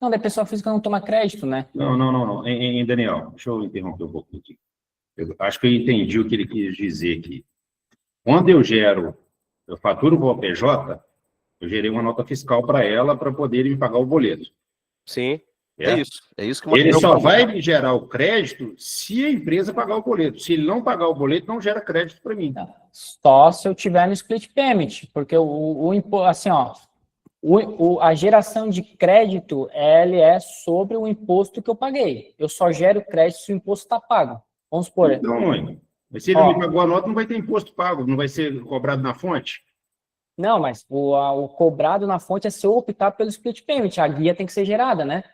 Não, da pessoa física não toma crédito, né? Não. Daniel, deixa eu interromper um pouquinho aqui. Eu acho que eu entendi o que ele quis dizer aqui. Quando eu faturo para o PJ, eu gerei uma nota fiscal para ela para poder me pagar o boleto. Sim, é isso. É isso que o Ele Matheus só falou. vai me gerar o crédito se a empresa pagar o boleto. Se ele não pagar o boleto, não gera crédito para mim. Só se eu tiver no split payment, porque assim, ó, a geração de crédito, ele é sobre o imposto que eu paguei. Eu só gero crédito se o imposto está pago. Vamos supor. Então, mãe, mas se ele não me pagou a nota, não vai ter imposto pago, não vai ser cobrado na fonte? Não, mas o cobrado na fonte é se eu optar pelo split payment. A guia tem que ser gerada, né?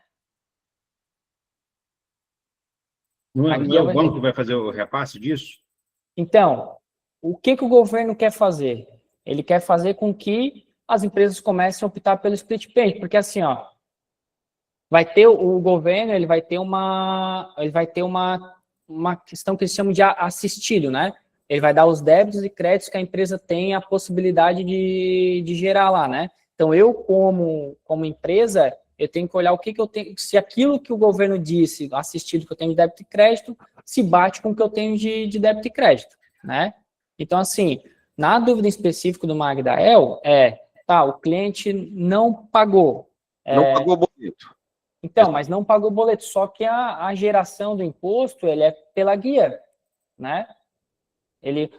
Não é o banco que vai fazer o repasse disso? Então, o que o governo quer fazer? Ele quer fazer com que as empresas comecem a optar pelo split payment, porque assim, ó, vai ter o governo, ele vai ter uma questão que eles chamam de assistido, né? Ele vai dar os débitos e créditos que a empresa tem a possibilidade de gerar lá, né? Então, eu, como empresa, eu tenho que olhar o que eu tenho, se aquilo que o governo disse, assistido que eu tenho de débito e crédito, se bate com o que eu tenho de débito e crédito, né? Então, assim, na dúvida específica do Magdael, o cliente não pagou. Não pagou o boleto. Então, mas não pagou o boleto, só que a geração do imposto, ele é pela guia, né?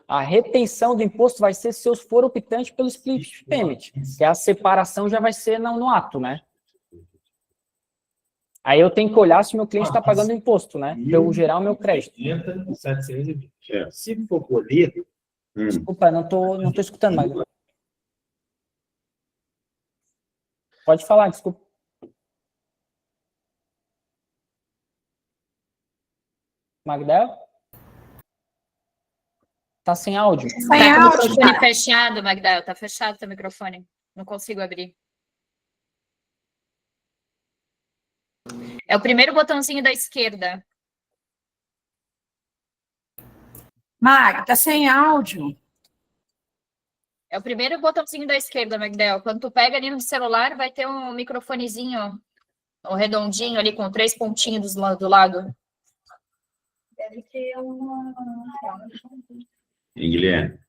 A retenção do imposto vai ser se eu for optante pelo split payment, que a separação já vai ser no ato, né? Aí eu tenho que olhar se o meu cliente está pagando imposto, né? Para eu gerar o meu crédito. 720. Se for boleto... Desculpa, não tô escutando mais. Pode falar, desculpa. Magdel? Tá sem áudio. Tá com o microfone fechado, Magdel. Tá fechado teu microfone. Não consigo abrir. É o primeiro botãozinho da esquerda. Mag, tá sem áudio. É o primeiro botãozinho da esquerda, Magdel. Quando tu pega ali no celular, vai ter um microfonezinho, um redondinho ali com 3 pontinhos do lado. Deve ter uma... Guilherme.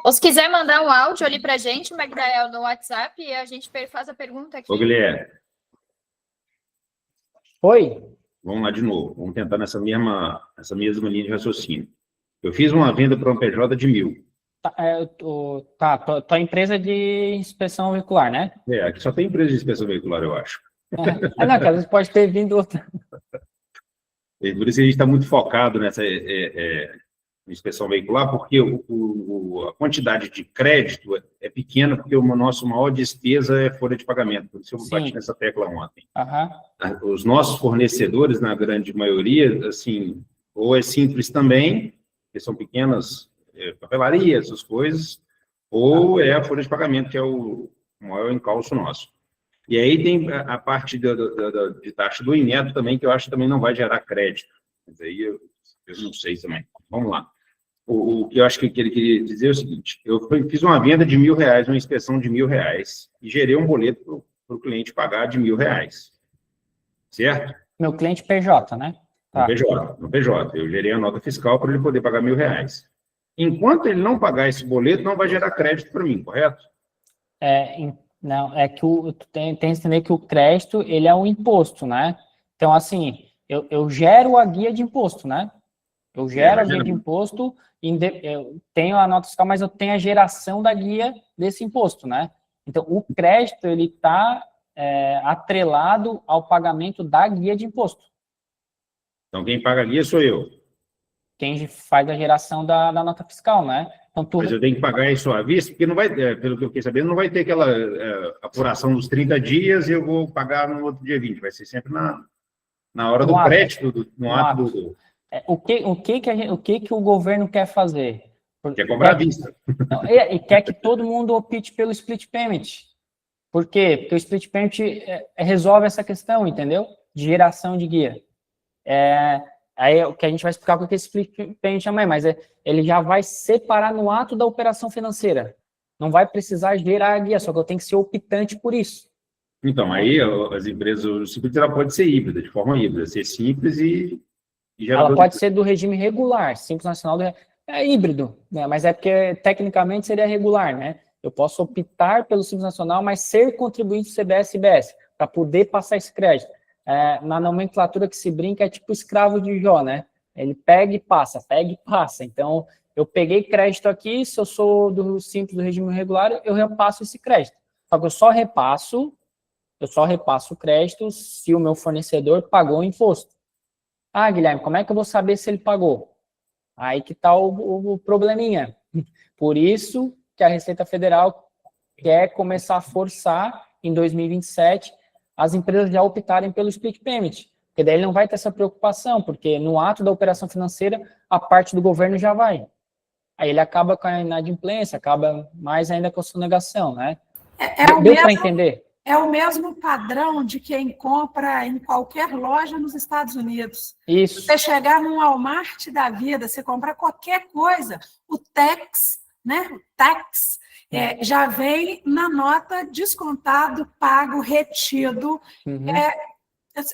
Ou se quiser mandar um áudio ali pra gente, Magdael, no WhatsApp, e a gente faz a pergunta aqui. Ô, Guilherme. Oi? Vamos lá de novo. Vamos tentar nessa mesma linha de raciocínio. Eu fiz uma venda para um PJ de 1.000. Tua empresa de inspeção veicular, né? Aqui só tem empresa de inspeção veicular, eu acho. Não, que às vezes pode ter vindo outra. Por isso a gente está muito focado nessa inspeção veicular, porque a quantidade de crédito é pequena, porque a nossa maior despesa é folha de pagamento. Por isso eu bati nessa tecla ontem. Os nossos fornecedores, na grande maioria, assim, ou é simples também, que são pequenas papelarias, essas coisas, ou é a folha de pagamento, que é o maior encalço nosso. E aí tem a parte de taxa do Ineto também, que eu acho que também não vai gerar crédito. Mas aí eu não sei também. Vamos lá. O que eu acho que ele queria dizer é o seguinte: eu fiz uma venda de R$1.000, uma inspeção de R$1.000, e gerei um boleto para o cliente pagar de R$1.000. Certo? Meu cliente PJ, né? Tá. No PJ. Eu gerei a nota fiscal para ele poder pagar R$1.000. Enquanto ele não pagar esse boleto, não vai gerar crédito para mim, correto? Não, é que tu tem que entender que o crédito, ele é um imposto, né? Então, assim, eu gero a guia de imposto, né? Eu gero a guia de imposto, eu tenho a nota fiscal, mas eu tenho a geração da guia desse imposto, né? Então, o crédito, ele está atrelado ao pagamento da guia de imposto. Então, quem paga a guia sou eu. Quem faz a geração da nota fiscal, né? Então, Mas eu tenho que pagar isso à vista, porque não vai, pelo que eu fiquei sabendo, não vai ter aquela apuração dos 30 dias e eu vou pagar no outro dia 20. Vai ser sempre na hora do crédito, no ato do... O que o governo quer fazer? Quer cobrar à vista. E quer que todo mundo opte pelo split payment. Por quê? Porque o split payment resolve essa questão, entendeu? De geração de guia. Aí o que a gente vai explicar com que esse split payment amanhã, mas ele já vai separar no ato da operação financeira. Não vai precisar gerar a guia, só que eu tenho que ser optante por isso. Então, aí as empresas, o simples, ela pode ser híbrida, de forma híbrida, ser simples e ela pode ser do regime regular, Simples Nacional é híbrido, né? Mas é porque tecnicamente seria regular, né? Eu posso optar pelo Simples Nacional, mas ser contribuinte do CBS e IBS, para poder passar esse crédito. Na nomenclatura que se brinca é tipo escravo de Jó, né? Ele pega e passa. Então, eu peguei crédito aqui, se eu sou do Simples, do regime regular, eu repasso esse crédito. Só que eu só repasso o crédito se o meu fornecedor pagou o imposto. Ah, Guilherme, como é que eu vou saber se ele pagou? Aí que está o probleminha. Por isso que a Receita Federal quer começar a forçar, em 2027, as empresas já optarem pelo split payment. Porque daí ele não vai ter essa preocupação, porque no ato da operação financeira, a parte do governo já vai. Aí ele acaba com a inadimplência, acaba mais ainda com a sonegação, né? Deu para entender? É o mesmo padrão de quem compra em qualquer loja nos Estados Unidos. Isso. Você chegar num Walmart da vida, você comprar qualquer coisa, o tax, né? O tax já vem na nota descontado, pago, retido. Uhum.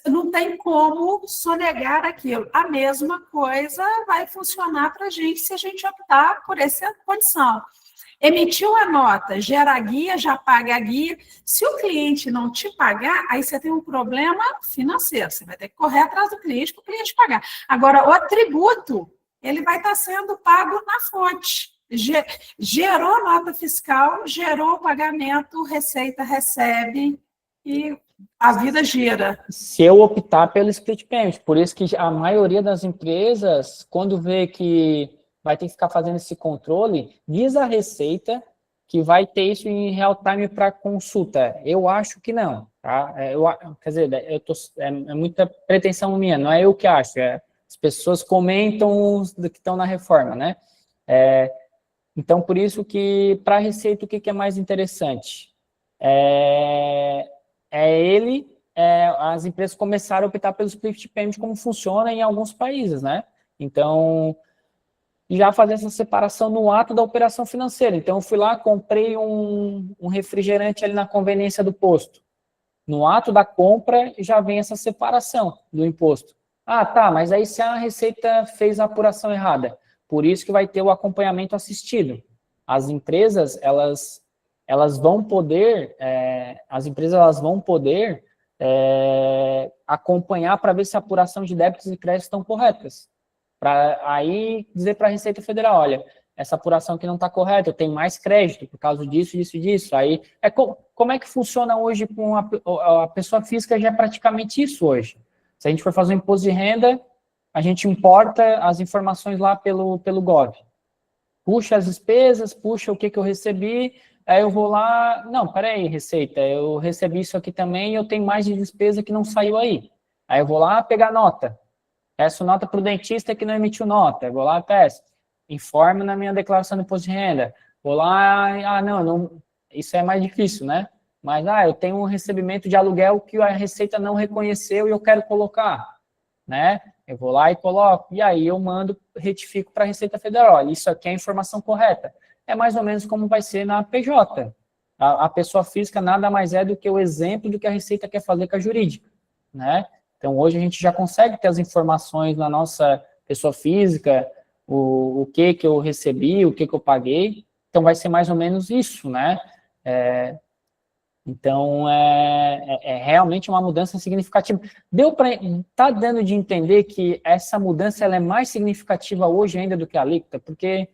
Não tem como sonegar aquilo. A mesma coisa vai funcionar para a gente se a gente optar por essa condição. Emitiu a nota, gera a guia, já paga a guia. Se o cliente não te pagar, aí você tem um problema financeiro. Você vai ter que correr atrás do cliente para o cliente pagar. Agora, o tributo, ele vai estar sendo pago na fonte. Gerou a nota fiscal, gerou o pagamento, Receita recebe e a vida gira. Se eu optar pelo split payment, por isso que a maioria das empresas, quando vê que vai ter que ficar fazendo esse controle, diz a Receita que vai ter isso em real time para consulta. Eu acho que não, tá? Quer dizer, é muita pretensão minha, não é eu que acho, as pessoas comentam que estão na reforma, né? Então, por isso que, para a Receita, o que é mais interessante? As empresas começaram a optar pelo split payment como funciona em alguns países, né? Então, já fazer essa separação no ato da operação financeira. Então, eu fui lá, comprei um refrigerante ali na conveniência do posto. No ato da compra, já vem essa separação do imposto. Ah, tá, mas aí se a Receita fez a apuração errada, por isso que vai ter o acompanhamento assistido. As empresas, elas vão poder, acompanhar para ver se a apuração de débitos e créditos estão corretas. Para aí dizer para a Receita Federal, olha, essa apuração aqui não está correta, eu tenho mais crédito por causa disso, disso e disso. Aí, como é que funciona hoje com a pessoa física? Já é praticamente isso hoje. Se a gente for fazer um imposto de renda, a gente importa as informações lá pelo Gov. Puxa as despesas, puxa o que eu recebi, aí eu vou lá, não, peraí, Receita, eu recebi isso aqui também e eu tenho mais de despesa que não saiu aí. Aí eu vou lá pegar nota. Peço nota para o dentista que não emitiu nota, eu vou lá e peço. informe na minha declaração de imposto de renda. Vou lá, não, isso é mais difícil, né? Mas, eu tenho um recebimento de aluguel que a Receita não reconheceu e eu quero colocar, né? Eu vou lá e coloco, e aí eu retifico para a Receita Federal. Olha, isso aqui é a informação correta. É mais ou menos como vai ser na PJ. A pessoa física nada mais é do que o exemplo do que a Receita quer fazer com a jurídica, né? Então, hoje a gente já consegue ter as informações na nossa pessoa física, o que eu recebi, o que eu paguei. Então, vai ser mais ou menos isso, né? Então, é realmente uma mudança significativa. Tá dando de entender que essa mudança ela é mais significativa hoje ainda do que a alíquota? Porque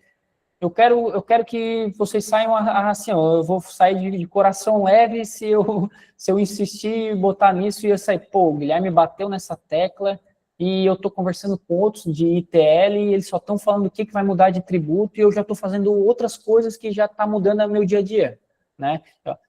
eu quero que vocês saiam assim, eu vou sair de coração leve se eu insistir e botar nisso e eu sair, o Guilherme bateu nessa tecla e eu estou conversando com outros de ITL e eles só estão falando o que vai mudar de tributo e eu já estou fazendo outras coisas que já está mudando no meu dia a dia, né?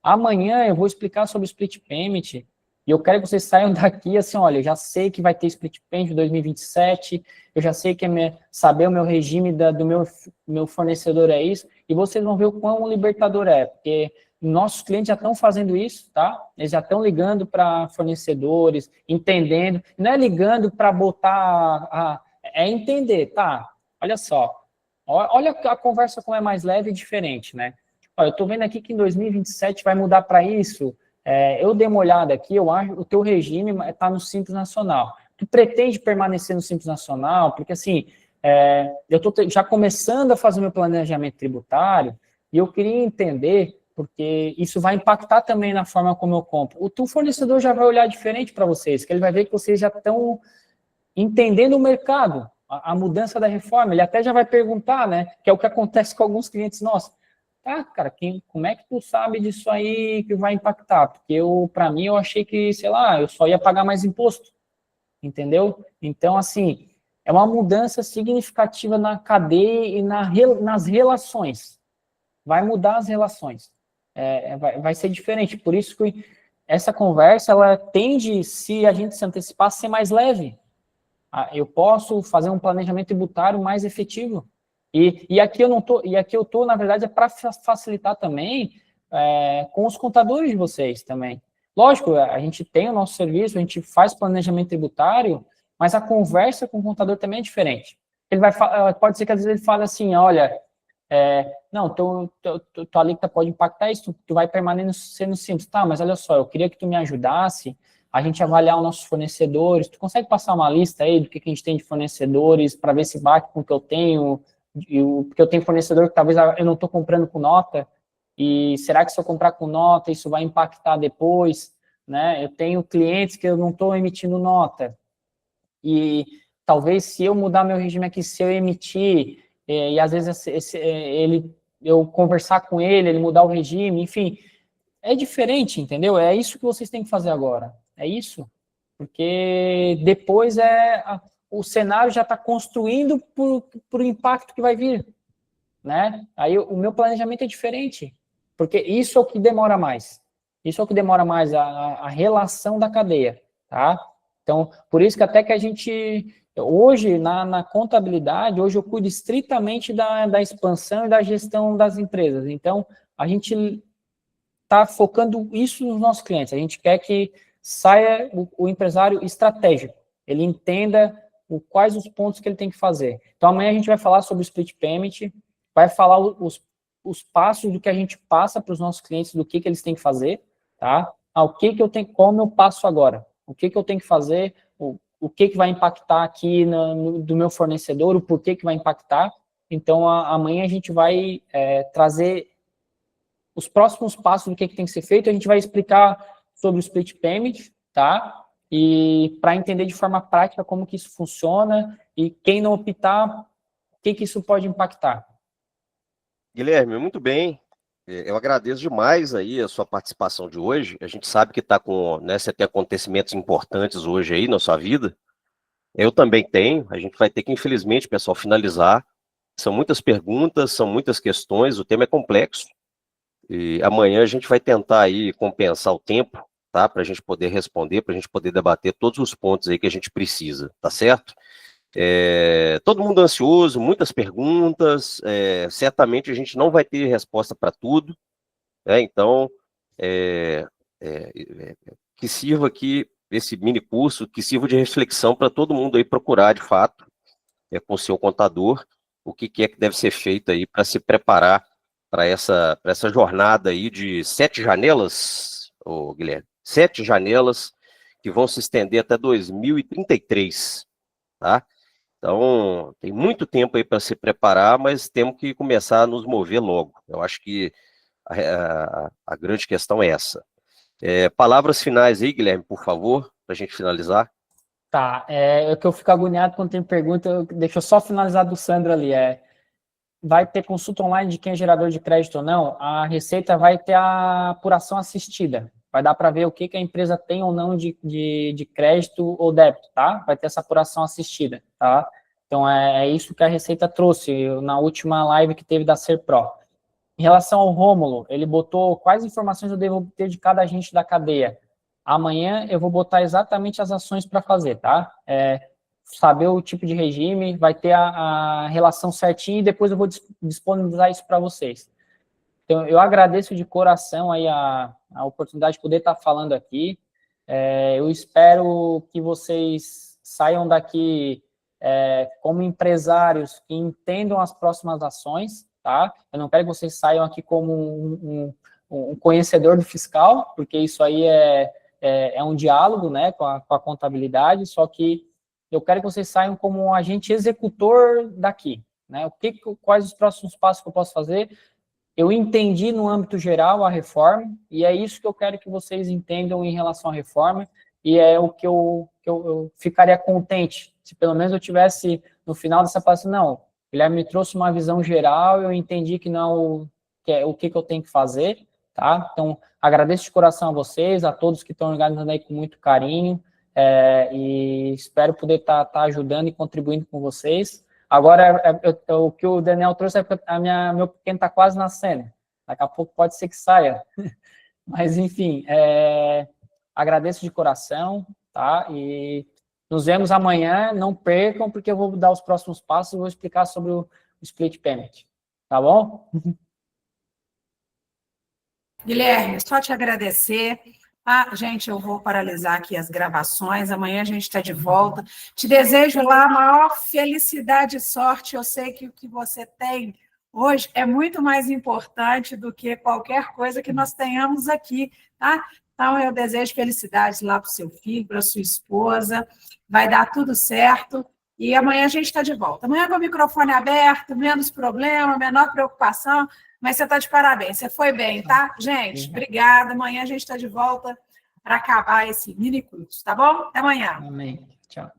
Amanhã eu vou explicar sobre split payment e eu quero que vocês saiam daqui assim, olha, eu já sei que vai ter split payment em 2027, eu já sei que saber o meu regime do meu fornecedor é isso, e vocês vão ver o quão libertador é, porque nossos clientes já estão fazendo isso, tá? Eles já estão ligando para fornecedores, entendendo, não é ligando para botar, é entender, tá? Olha só, olha a conversa como é mais leve e diferente, né? Olha, eu estou vendo aqui que em 2027 vai mudar para isso. Eu dei uma olhada aqui, eu acho que o teu regime está no Simples Nacional. Tu pretende permanecer no Simples Nacional? Porque, assim, eu estou já começando a fazer meu planejamento tributário e eu queria entender, porque isso vai impactar também na forma como eu compro. O teu fornecedor já vai olhar diferente para vocês, que ele vai ver que vocês já estão entendendo o mercado, a mudança da reforma. Ele até já vai perguntar, né? Que é o que acontece com alguns clientes nossos. Cara, como é que tu sabe disso aí que vai impactar? Porque para mim, eu achei que, sei lá, eu só ia pagar mais imposto, entendeu? Então, assim, é uma mudança significativa na cadeia e nas relações. Vai mudar as relações. Vai ser diferente. Por isso que essa conversa, ela tende, se a gente se antecipar, a ser mais leve. Eu posso fazer um planejamento tributário mais efetivo. E aqui eu tô, na verdade, é para facilitar também com os contadores de vocês também. Lógico, a gente tem o nosso serviço, a gente faz planejamento tributário, mas a conversa com o contador também é diferente. Ele pode ser que às vezes ele fale assim, olha, não, tua alíquota pode impactar isso, tu vai permanecer no simples. Tá, mas olha só, eu queria que tu me ajudasse a gente avaliar os nossos fornecedores. Tu consegue passar uma lista aí do que a gente tem de fornecedores para ver se bate com o que eu tenho? Porque eu tenho fornecedor que talvez eu não estou comprando com nota, e será que se eu comprar com nota, isso vai impactar depois, né? Eu tenho clientes que eu não estou emitindo nota, e talvez se eu mudar meu regime aqui, se eu emitir, e às vezes eu conversar com ele mudar o regime, enfim, é diferente, entendeu? É isso que vocês têm que fazer agora, é isso, porque depois o cenário já está construindo por impacto que vai vir, né? Aí o meu planejamento é diferente, porque isso é o que demora mais. Isso é o que demora mais, a relação da cadeia, tá? Então, por isso que até que a gente, hoje, na contabilidade, hoje eu cuido estritamente da expansão e da gestão das empresas. Então, a gente está focando isso nos nossos clientes. A gente quer que saia o empresário estratégico, ele entenda quais os pontos que ele tem que fazer. Então, amanhã a gente vai falar sobre o split payment, vai falar os passos do que a gente passa para os nossos clientes, do que eles têm que fazer, tá? Qual é o meu passo agora? O que eu tenho que fazer? O que vai impactar aqui do meu fornecedor? O porquê que vai impactar? Então, amanhã a gente vai trazer os próximos passos do que tem que ser feito. A gente vai explicar sobre o split payment, tá? E para entender de forma prática como que isso funciona e quem não optar, o que isso pode impactar. Guilherme, muito bem. Eu agradeço demais aí a sua participação de hoje. A gente sabe que você tem acontecimentos importantes hoje aí na sua vida. Eu também tenho. A gente vai ter que, infelizmente, pessoal, finalizar. São muitas perguntas, são muitas questões, o tema é complexo. E amanhã a gente vai tentar aí compensar o tempo, tá? Para a gente poder responder, para a gente poder debater todos os pontos aí que a gente precisa, tá certo? Todo mundo ansioso, muitas perguntas, certamente a gente não vai ter resposta para tudo, né? Então, que sirva aqui esse mini curso, que sirva de reflexão para todo mundo aí procurar, de fato, com o seu contador, o que é que deve ser feito aí para se preparar para essa jornada aí de 7 janelas, Guilherme, 7 janelas que vão se estender até 2033, tá? Então, tem muito tempo aí para se preparar, mas temos que começar a nos mover logo. Eu acho que a grande questão é essa. Palavras finais aí, Guilherme, por favor, para a gente finalizar. Tá, é que eu fico agoniado quando tem pergunta, deixa eu só finalizar do Sandro ali, vai ter consulta online de quem é gerador de crédito ou não, a Receita vai ter a apuração assistida, vai dar para ver o que a empresa tem ou não de crédito ou débito, tá? Vai ter essa apuração assistida, tá? Então, é isso que a Receita trouxe na última live que teve da Serpro. Em relação ao Rômulo, ele botou quais informações eu devo ter de cada agente da cadeia. Amanhã eu vou botar exatamente as ações para fazer, tá? Saber o tipo de regime, vai ter a relação certinha e depois eu vou disponibilizar isso para vocês. Então, eu agradeço de coração aí a oportunidade de poder estar falando aqui. Eu espero que vocês saiam daqui como empresários que entendam as próximas ações, tá? Eu não quero que vocês saiam aqui como um conhecedor do fiscal, porque isso aí é um diálogo, né, com a contabilidade, só que eu quero que vocês saiam como um agente executor daqui, né? Quais os próximos passos que eu posso fazer? Eu entendi no âmbito geral a reforma, e é isso que eu quero que vocês entendam em relação à reforma, e é o que eu ficaria contente, se pelo menos eu tivesse, no final dessa palestra, não, o Guilherme me trouxe uma visão geral, eu entendi que não o que eu tenho que fazer, tá? Então, agradeço de coração a vocês, a todos que estão organizando aí com muito carinho, e espero poder estar ajudando e contribuindo com vocês. Agora, o que o Daniel trouxe é porque meu pequeno está quase nascendo. Daqui a pouco pode ser que saia. Mas, enfim, agradeço de coração, tá? E nos vemos amanhã. Não percam, porque eu vou dar os próximos passos e vou explicar sobre o split payment. Tá bom? Guilherme, só te agradecer. Gente, eu vou paralisar aqui as gravações. Amanhã a gente está de volta. Te desejo lá a maior felicidade e sorte. Eu sei que o que você tem hoje é muito mais importante do que qualquer coisa que nós tenhamos aqui, tá? Então, eu desejo felicidades lá para o seu filho, para a sua esposa. Vai dar tudo certo. E amanhã a gente está de volta. Amanhã com o microfone aberto, menos problema, menor preocupação. Mas você está de parabéns, você foi bem, tá? Gente, obrigada. Amanhã a gente está de volta para acabar esse mini curso, tá bom? Até amanhã. Amém. Tchau.